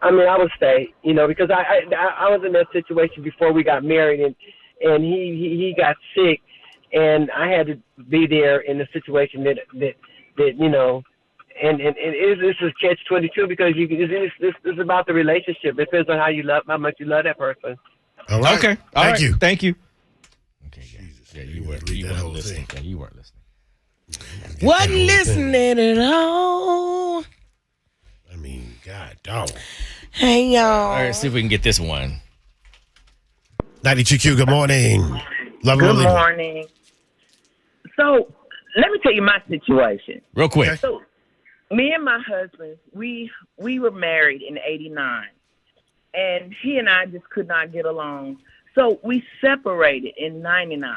I mean, I would stay. Because I was in that situation before we got married, and he got sick. And I had to be there in the situation that and this is catch-22 because it's about the relationship. It depends on how much you love that person. All right. Okay. Thank you. Thank you. Okay, Jesus. Yeah, you weren't listening. Yeah, you weren't listening. Wasn't listening at all. I mean, God, dog. Hey, y'all. All right, see if we can get this one. 92Q, good morning. Love Good morning. So, let me tell you my situation. Real quick. So, me and my husband, we were married in '89, and he and I just could not get along. So, we separated in '99,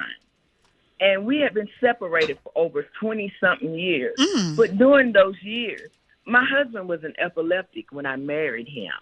and we have been separated for over 20-something years. But during those years, my husband was an epileptic when I married him.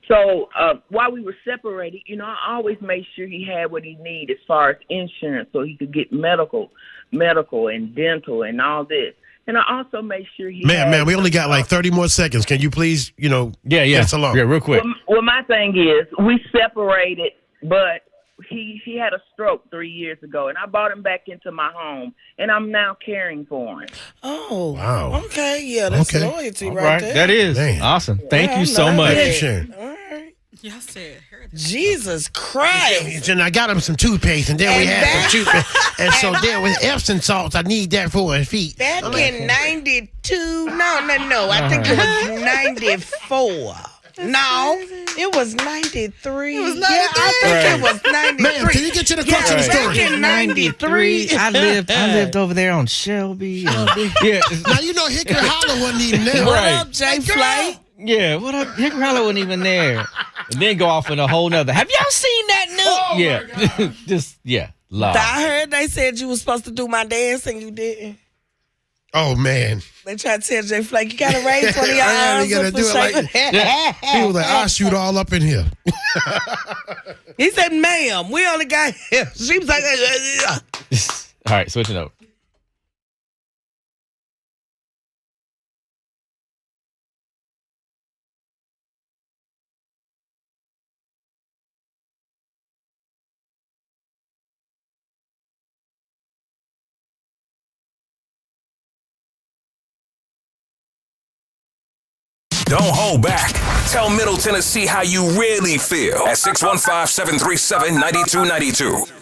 So while we were separated, I always made sure he had what he needed as far as insurance so he could get medical and dental and all this. And I also made sure he Man, we only got like 30 more seconds. Can you please, pass along? Yeah, real quick. Well, my thing is we separated, but he had a stroke 3 years ago, and I brought him back into my home, and I'm now caring for him. Oh, wow. Okay, yeah, that's loyalty right there. That is awesome. Thank you so much. All right. Y'all said Jesus Christ. And I got him some toothpaste, and then we had some toothpaste. And so there with Epsom salts, I need that for his feet. Back in 92, no. I think it was 94. No, it was 93. It was 93? Yeah, I think it was 93. Ma'am, can you get to the crux of the story? Back in 93. I lived over there on Shelby. Yeah. Now, Hickory Hollow wasn't even there. What up, Jay Flay? Yeah, what up? Hickory Hollow wasn't even there. And then go off in a whole nother. Have y'all seen that new? Love. I heard they said you was supposed to do my dance and you didn't. Oh, man. They tried to tell Jay Flake, you got to raise one of your arms. You gotta do it like he was like, I'll shoot all up in here. He said, ma'am, we only got him. She was like, All right, switching up. Don't hold back. Tell Middle Tennessee how you really feel at 615-737-9292.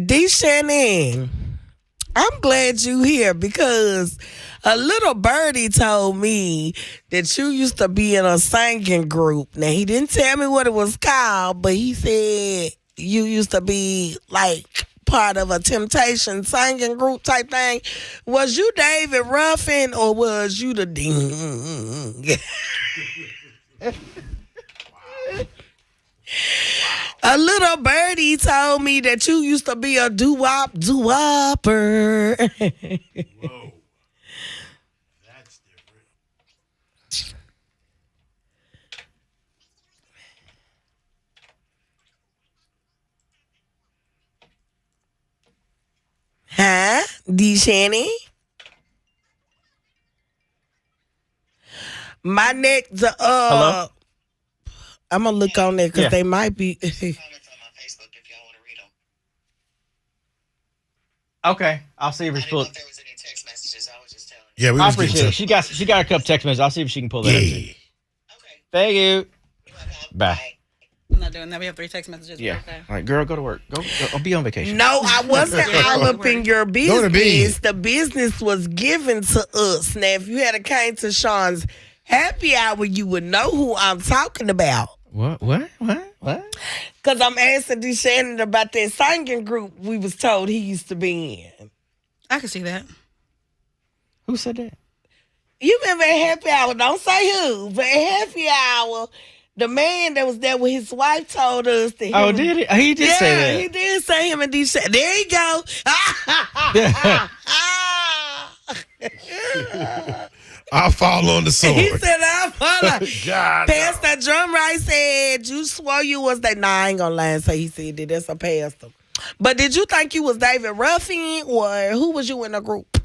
D. Shannon, I'm glad you here because a little birdie told me that you used to be in a singing group. Now, he didn't tell me what it was called, but he said you used to be like part of a Temptation singing group type thing. Was you David Ruffin or was you the ding? A little birdie told me that you used to be a doo-wopper. Whoa. That's different. Huh? D. Shanny? My next, Hello? I'm going to look on there because they might be. Okay, I'll see if it's pulled. Yeah, we I was appreciate it. She got a couple text messages. I'll see if she can pull that up. Yeah. Thank you. Bye. I'm not doing that. We have 3 text messages. Yeah. Okay. All right, girl, go to work. Go. I'll be on vacation. No, I wasn't all up in your Go to business. bed. The business was given to us. Now, if you had came to Sean's happy hour, you would know who I'm talking about. What? Because I'm asking D. Shannon about that singing group we was told he used to be in. I can see that. Who said that? You remember at happy hour, don't say who, but at happy hour, the man that was there with his wife told us that. Oh, did he? He did say that. Yeah, he did say him and D. Shannon. There you go. I'll fall on the sword. He said, I'll follow. God, Pastor Drumright said, you swore you was that. Nah, I ain't gonna lie and say he said that. That's a pastor. But did you think you was David Ruffin or who was you in the group?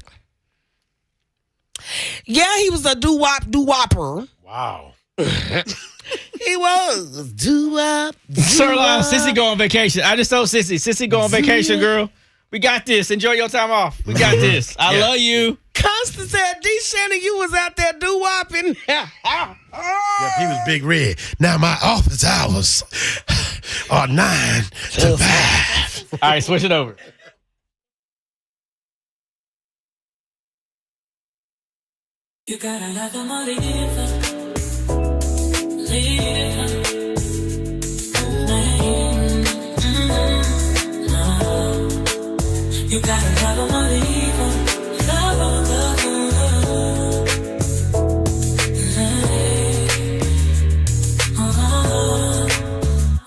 Yeah, he was a doo-wopper. Wow. He was doo-wop. Sirloin, Sissy go on vacation. I just told Sissy go on vacation, girl. We got this. Enjoy your time off. We got this. I love you. Constance said, D. Shannon, you was out there doo-wopping. Yeah, he was big red. Now my office hours are 9 to 5. All right, switch it over. You got another money giver. You got another money giver.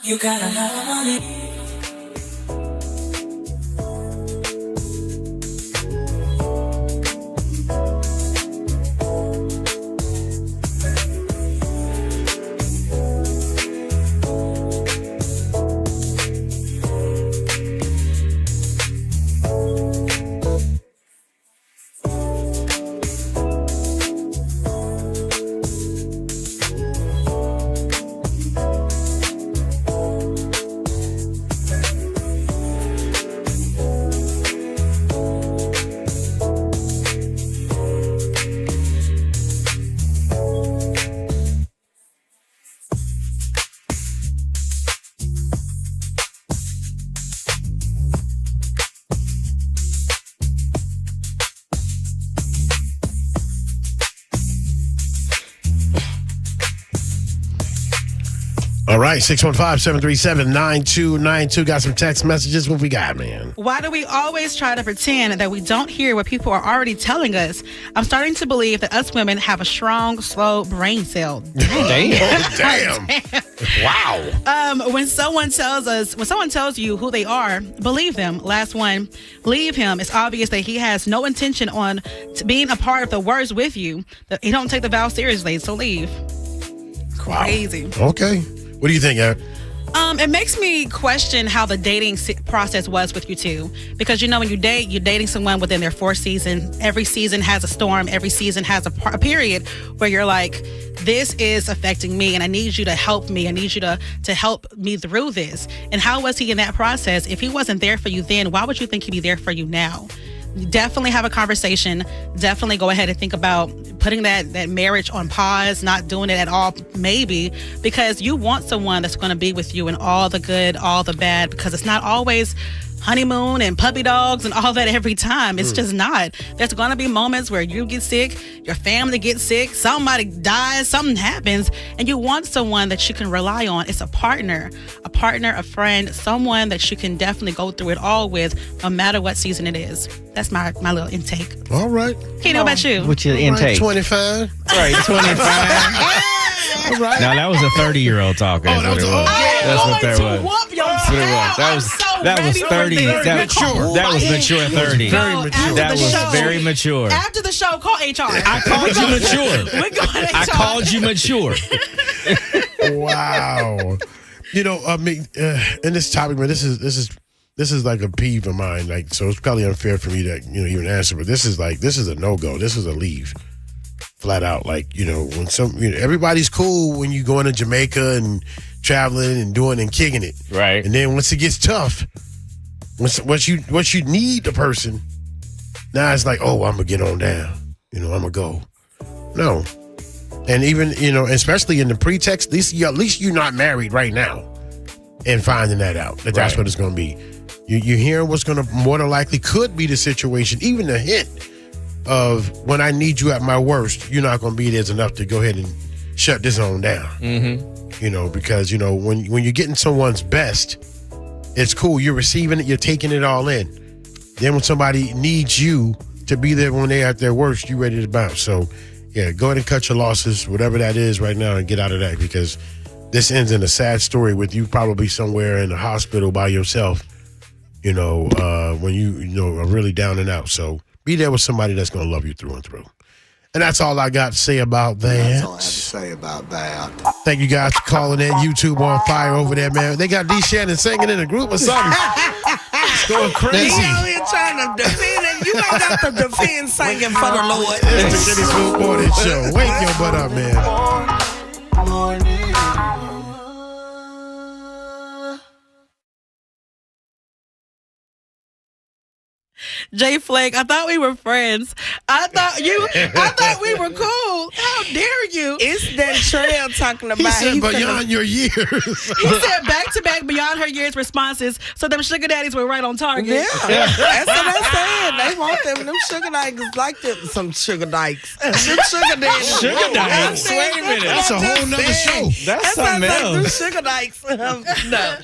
You got another money. All right, 615-737-9292. Got some text messages. What we got, man? Why do we always try to pretend that we don't hear what people are already telling us? I'm starting to believe that us women have a strong, slow brain cell. Damn. Wow. When someone tells you who they are, believe them. Last one, leave him. It's obvious that he has no intention on being a part of the words with you. He don't take the vow seriously, so leave. Wow. Crazy. Okay. What do you think, Eric? It makes me question how the dating process was with you two, because when you date, you're dating someone within their 4th season. Every season has a storm. Every season has a period where you're like, this is affecting me, and I need you to help me. I need you to help me through this. And how was he in that process? If he wasn't there for you then, why would you think he'd be there for you now? Definitely have a conversation. Definitely go ahead and think about putting that marriage on pause, not doing it at all, maybe, because you want someone that's going to be with you in all the good, all the bad, because it's not always honeymoon and puppy dogs and all that every time. It's just not. There's going to be moments where you get sick, your family gets sick, somebody dies, something happens, and you want someone that you can rely on. It's a partner, a friend, someone that you can definitely go through it all with, no matter what season it is. That's my little intake. All right. Katie, what about you? What's your intake? 25. Right, 25. All right. Now that was a 30-year-old talking. Oh, that was That's what that was. Whoop your That's what it was. That was 30. That was mature 30. Very mature. That was very mature. After the show, call HR. I called you mature. We're going to HR. I called you mature. Wow. In this topic, man, this is like a peeve of mine. Like, so it's probably unfair for me to even answer, but this is a no-go. This is a leave. Flat out, like, when everybody's cool when you going to Jamaica and traveling and doing and kicking it, right? And then once it gets tough, once you need the person, now it's like, oh, I'm gonna get on down, I'm gonna go. No, and even especially in the pretext, at least you're not married right now, and finding that out that's what it's gonna be. You hear what's gonna more than likely could be the situation, even a hint of when I need you at my worst, you're not going to be there enough to go ahead and shut this on down. Mm-hmm. Because, when you're getting someone's best, it's cool. You're receiving it. You're taking it all in. Then when somebody needs you to be there when they're at their worst, you're ready to bounce. So, yeah, go ahead and cut your losses, whatever that is right now, and get out of that, because this ends in a sad story with you probably somewhere in the hospital by yourself, when you are really down and out. So, be there with somebody that's going to love you through and through. And that's all I got to say about that. That's all I have to say about that. Thank you guys for calling in. YouTube on fire over there, man. They got D. Shannon singing in a group or something. It's going crazy. He out here trying to defend it. You ain't got to defend singing for the Lord. It's the Kenny Smooth Morning Show. Wake your butt up, man. Morning. Jay Flake, I thought we were friends. I thought we were cool. How dare you? It's Denzel talking about. He said beyond your years. He said back-to-back beyond her years responses, so them sugar daddies were right on target. Yeah, that's what I said. They want them sugar dykes like them, some sugar dykes. Them sugar daddies. Sugar dykes? Wait a minute. That's a whole nother show. That's something like them else. sugar dykes. No.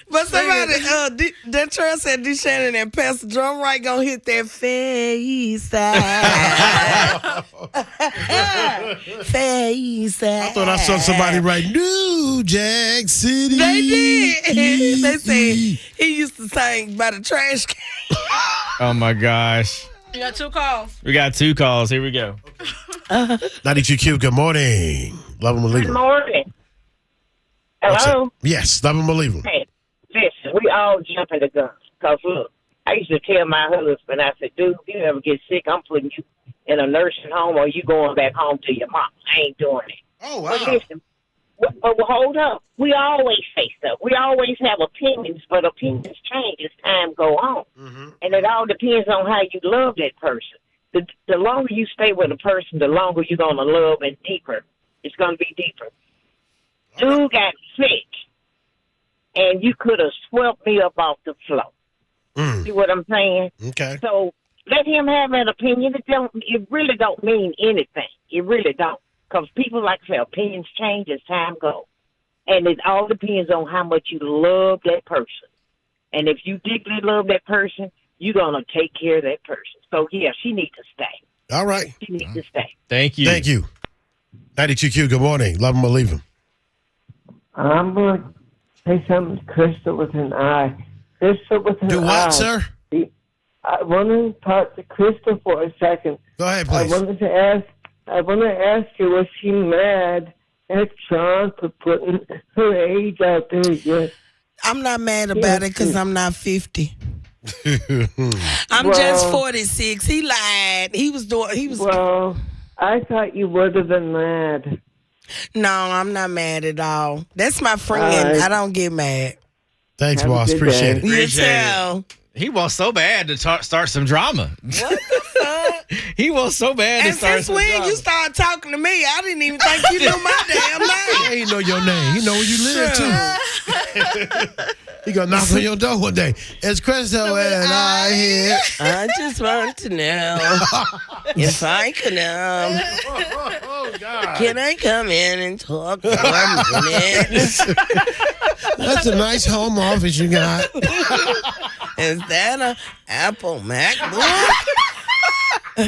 But somebody, Denzel said D. Shannon and Pastor Drum Right gonna hit that face side. Face side. I thought I saw somebody write New Jack City. They did. They said he used to sing by the trash can. Oh my gosh. You got 2 calls. We got 2 calls. Here we go. 92Q, good morning. Love them or leave Good them. morning. Hello? Yes, love them or leave them. Hey, listen, we all jumping the gun. Because, look, I used to tell my husband, I said, dude, if you ever get sick, I'm putting you in a nursing home or you going back home to your mom. I ain't doing it. Oh, wow. But listen, but hold up. We always say stuff. We always have opinions, but opinions change as time go on. Mm-hmm. And it all depends on how you love that person. The longer you stay with a person, the longer you're going to love and deeper. It's going to be deeper. Dude got sick, and you could have swept me up off the floor. See what I'm saying? Okay. So let him have an opinion. It really don't mean anything. It really don't. Because people, like I say, opinions change as time goes. And it all depends on how much you love that person. And if you deeply love that person, you're going to take care of that person. So, yeah, she needs to stay. All right. She needs to stay. Thank you. Thank you. 92Q, good morning. Love them or leave them. I'm going to say something to Crystal with an I. Crystal with an I. Do what, sir? I want to talk to Crystal for a second. Go ahead, please. I want to ask her, was she mad at Sean for putting her age out there. Yes. I'm not mad about it because I'm not 50. I'm just 46. He lied. He was. Well, I thought you would have been mad. No, I'm not mad at all. That's my friend. Right. I don't get mad. Thanks, boss. Appreciate it. You tell. He wants so bad to start some drama. What the fuck? He wants so bad to And start since some when drama. you started talking to me, I didn't even think you knew my damn name. He know your name. He know where you live too. He gonna knock on your door one day. It's Crystal and I here. I just want to know if I could can I come in and talk for a minute? That's a nice home office you got. Is that a Apple MacBook? We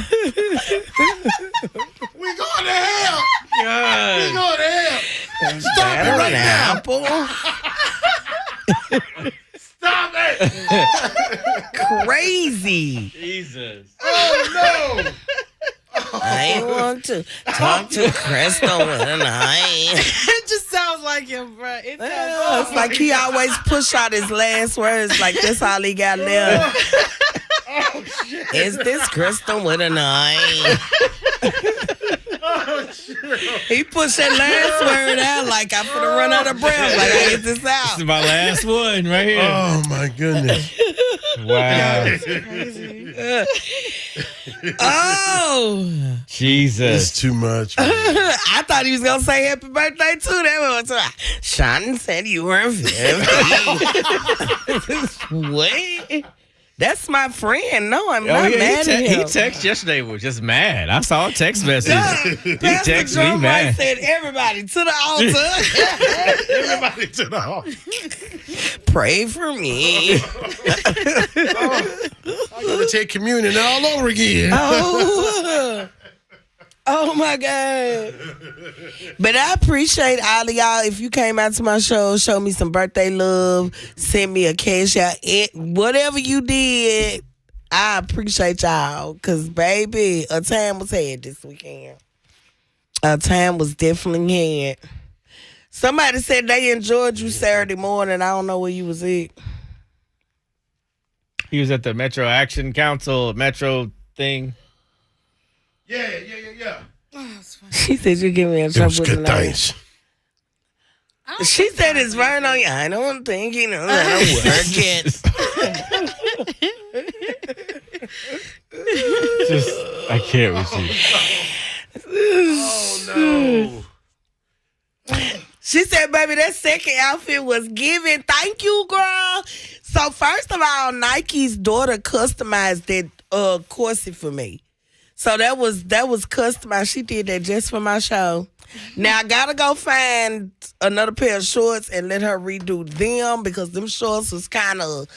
going to hell. God. We going to hell. Stop That it right an now. Apple? Stop it. Crazy. Jesus. Oh, no. I want to talk to Crystal with an eye. It just sounds like him, bro. It's like he always push out his last words like that's all he got left. Oh, shit. Is this Crystal with an eye? Oh, shit. He pushed that last word out like I'm finna run out of breath. Like I get this This out. is my last one right here. Oh, my goodness. Wow. Oh, Jesus. It's too much. Man. I thought he was gonna say happy birthday too. That was Sean said you were 50. Wait. That's my friend. No, I'm not mad at He him. texted yesterday was just mad. I saw a text message. He Pastor texted me Drumright mad. said, everybody to the altar. Everybody to the hall. Pray for me. I'm going to take communion all over again. Oh my God. But I appreciate all of y'all. If you came out to my show, show me some birthday love, send me a cash out, whatever you did, I appreciate y'all. Because, baby, a time was had this weekend. A time was definitely had. Somebody said they enjoyed you Saturday morning. I don't know where you was at. He was at the Metro Action Council, Metro thing. Yeah. She said you give me a It trouble was with good the name. things. She said it's right on you. I don't think you know how to work it. Just, I can't with you. Oh, no. She said, baby, that second outfit was given. Thank you, girl. So, first of all, Nike's daughter customized that corset for me. So that was customized. She did that just for my show. Now I gotta go find another pair of shorts and let her redo them because them shorts was kind of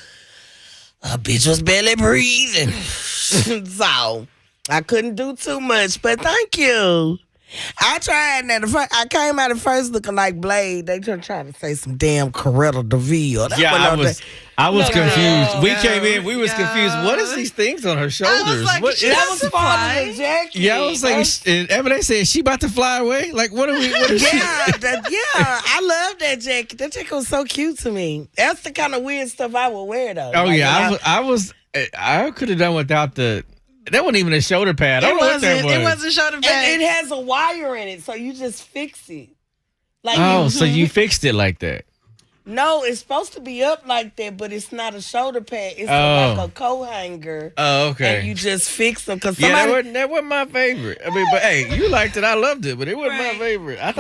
a bitch was barely breathing. So I couldn't do too much. But thank you. I tried that. I came out at first looking like Blade. They just trying to say some damn Coretta DeVille. Yeah, I was confused. We came in, we was confused. What is these things on her shoulders? like, What That was part of the jacket. Yeah, I was like, Eminem said, she about to fly away? Like, what is she? I love that jacket. That jacket was so cute to me. That's the kind of weird stuff I would wear, though. Oh, Like, yeah, I could have done without that wasn't even a shoulder pad. I don't know what that was. It wasn't shoulder pad. And it has a wire in it, so you just fix it. Like So you fixed it like that. No, it's supposed to be up like that, but it's not a shoulder pad. It's like a coat hanger. Oh, okay. And you just fix them. Cause Yeah, somebody, that wasn't my favorite. I mean, but hey, you liked it. I loved it, but it wasn't my favorite. I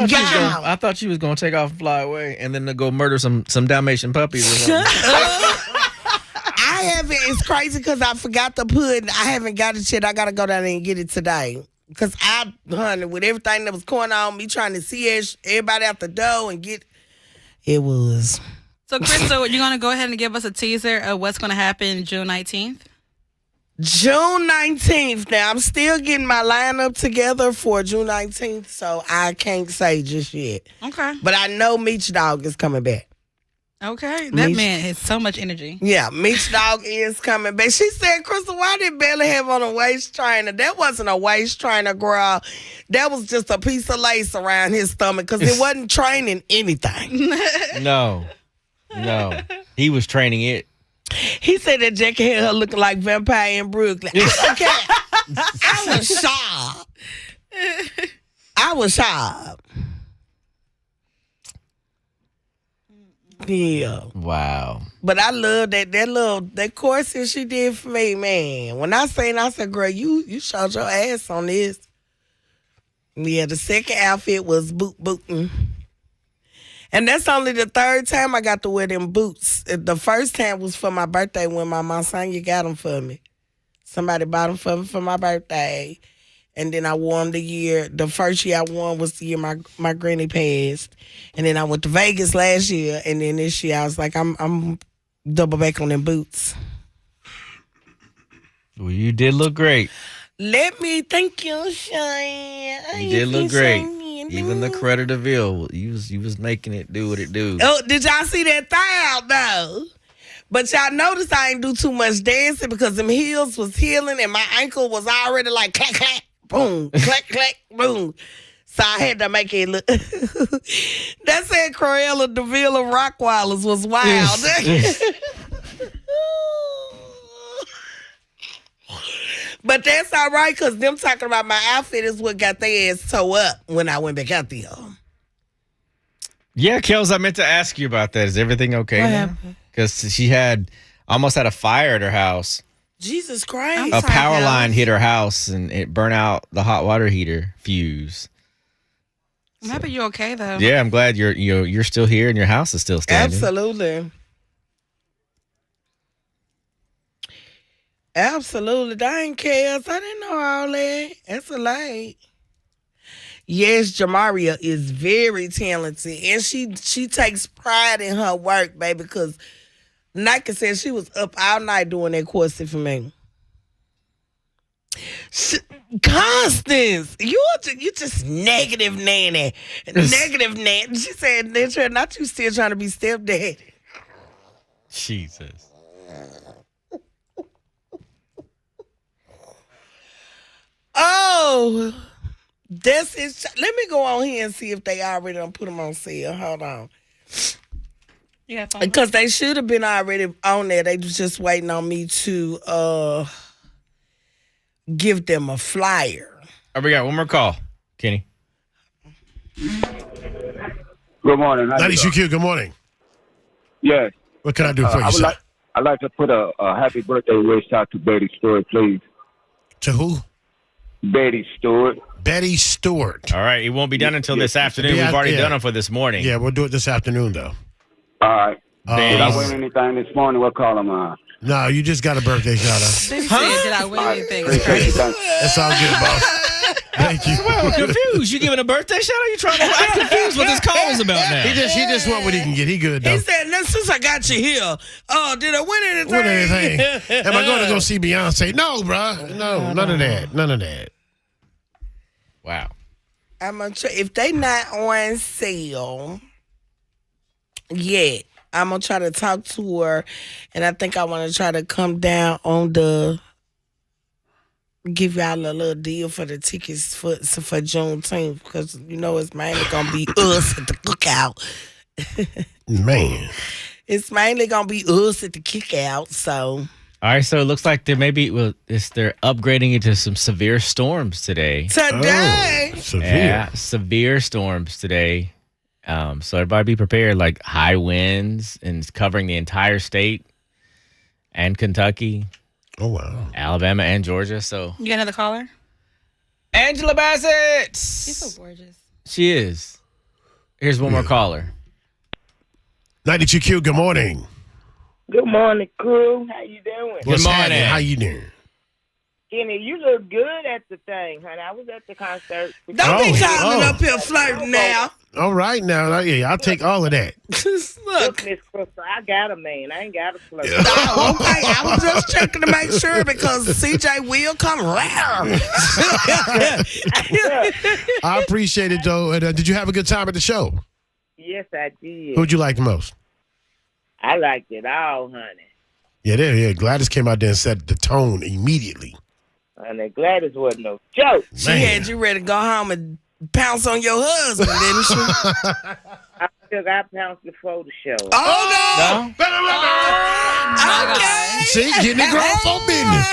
thought she was gonna take off and fly away, and then to go murder some Dalmatian puppies or something. I haven't. It's crazy because I forgot to put. I haven't got it yet. I gotta go down there and get it today. Because honey, with everything that was going on, me trying to see everybody out the door and get. It was. So, Crystal, you're going to go ahead and give us a teaser of what's going to happen June 19th? June 19th. Now, I'm still getting my lineup together for June 19th, so I can't say just yet. Okay. But I know Meech Dog is coming back. Okay, that man has so much energy. Yeah, Meech Dog is coming back. She said, Crystal, why did Belly have on a waist trainer? That wasn't a waist trainer, girl. That was just a piece of lace around his stomach because it wasn't training anything. No. He was training it. He said that Jackie had her looking like Vampire in Brooklyn. Okay. I was shocked. Yeah. Wow. But I love that corset she did for me, man. When I said, girl, you showed your ass on this. Yeah, the second outfit was booting. And that's only the third time I got to wear them boots. The first time was for my birthday when my Monsignor got them for me. Somebody bought them for me for my birthday. And then I wore them the first year I wore them was the year my granny passed. And then I went to Vegas last year. And then this year I was like, I'm double back on them boots. Well, you did look great. Let me thank you, Shane. You did look great. Even the Coretta DeVille, you was making it do what it do. Oh, did y'all see that thigh out though? But y'all notice I ain't do too much dancing because them heels was healing and my ankle was already like clack, clack, boom, clack, clack, boom. So I had to make it look. That said Cruella DeVille of Rockwallers was wild. But that's all right because them talking about my outfit is what got their ass toe up when I went back out there. Yeah, Kels, I meant to ask you about that. Is everything okay? What happened? Because she almost had a fire at her house. Jesus Christ. A power line hit her house and it burnt out the hot water heater fuse. I'm happy you're okay though. Yeah, I'm glad you're still here and your house is still standing. Absolutely. Absolutely. Dang, Kels. I didn't know all that. That's a lie. Yes, Jamaria is very talented. And she takes pride in her work, baby, because Nike said she was up all night doing that corset for me. Constance, you just negative nanny. Negative nanny. She said, not you still trying to be stepdaddy. Jesus. Oh, that's it. Let me go on here and see if they already done put them on sale. Hold on. Yeah, because they should have been already on there. They was just waiting on me to give them a flyer. Oh, we got one more call, Kenny. Good morning. 92Q, good morning. Yes. What can I do for you, sir? I'd like to put a happy birthday wish out to Betty Stewart, please. To who? Betty Stewart. Betty Stewart. All right, it won't be done until this afternoon. We've already done it for this morning. Yeah, we'll do it this afternoon, though. All right. Did I win anything this morning? What call am I? No, you just got a birthday shout out. Did I win anything? That's all good, boss. Thank you. Well, I'm confused. You giving a birthday shout out? You trying to? I'm confused what this call is about now. He just want what he can get. He good though. He said, since I got you here, did I win anything? Win anything? Am I going to go see Beyonce? No, bruh. No, none of that. None of that. Wow. I'm gonna try, if they not on sale yet, I'm gonna try to talk to her, and I think I want to try to come down on give y'all a little deal for the tickets for Juneteenth because it's mainly gonna be us at the cookout. Man, it's mainly gonna be us at the cookout. So. All right, so it looks like they're upgrading it to some severe storms today. Today? Severe. Yeah, severe storms today. So everybody be prepared, like high winds and it's covering the entire state and Kentucky. Oh, wow. Alabama and Georgia. So You got another caller? Angela Bassett. She's so gorgeous. She is. Here's one more caller. 92Q, good morning. Good morning, crew. How you doing? What's happening? How you doing? Kenny, you look good at the thing, honey. I was at the concert. Don't be calling up here flirting now. All right now. Yeah, I'll take all of that. Look, Miss Crystal, I got a man. I ain't got a flirt. Oh, okay, I was just checking to make sure because CJ will come around. I appreciate it, though. And, did you have a good time at the show? Yes, I did. Who'd you like the most? I liked it all, honey. Yeah. Gladys came out there and set the tone immediately. Honey, Gladys wasn't no joke. She had you ready to go home and pounce on your husband, didn't she? I still got pounced before the show. Oh, no. Okay. See, getting it grown for business.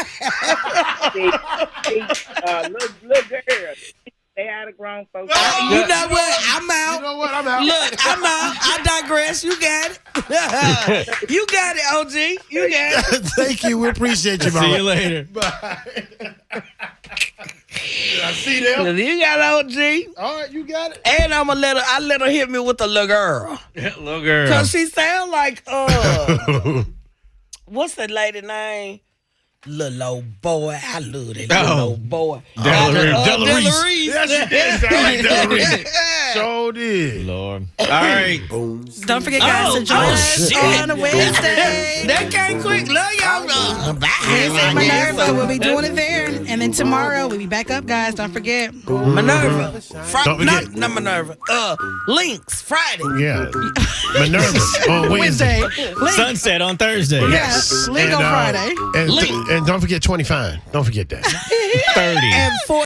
Look, girl. They had a grown folks. You know what? I'm out. You know what? I'm out. Look, I'm out. I digress. You got it. You got it, OG. You got it. Thank you. We appreciate you, mama. See you later. Bye. I see them. You got OG. All right, you got it. And I let her hit me with a little girl. Little girl. Cause she sound like what's that lady name? Little old boy. I love that little old boy. Delareese. Yes, she did sound like Delareese. So did. Lord. All right. Don't forget, guys, to join us on a Wednesday. That came quick. Love y'all. Wednesday, Minerva. We'll be doing it there. And then tomorrow, we'll be back up, guys. Don't forget. Minerva. Don't forget. Not Minerva. Links. Friday. Yeah. Minerva on Wednesday. Sunset on Thursday. Yes. Link on Friday. And don't forget 25. Don't forget that. 30. And 40.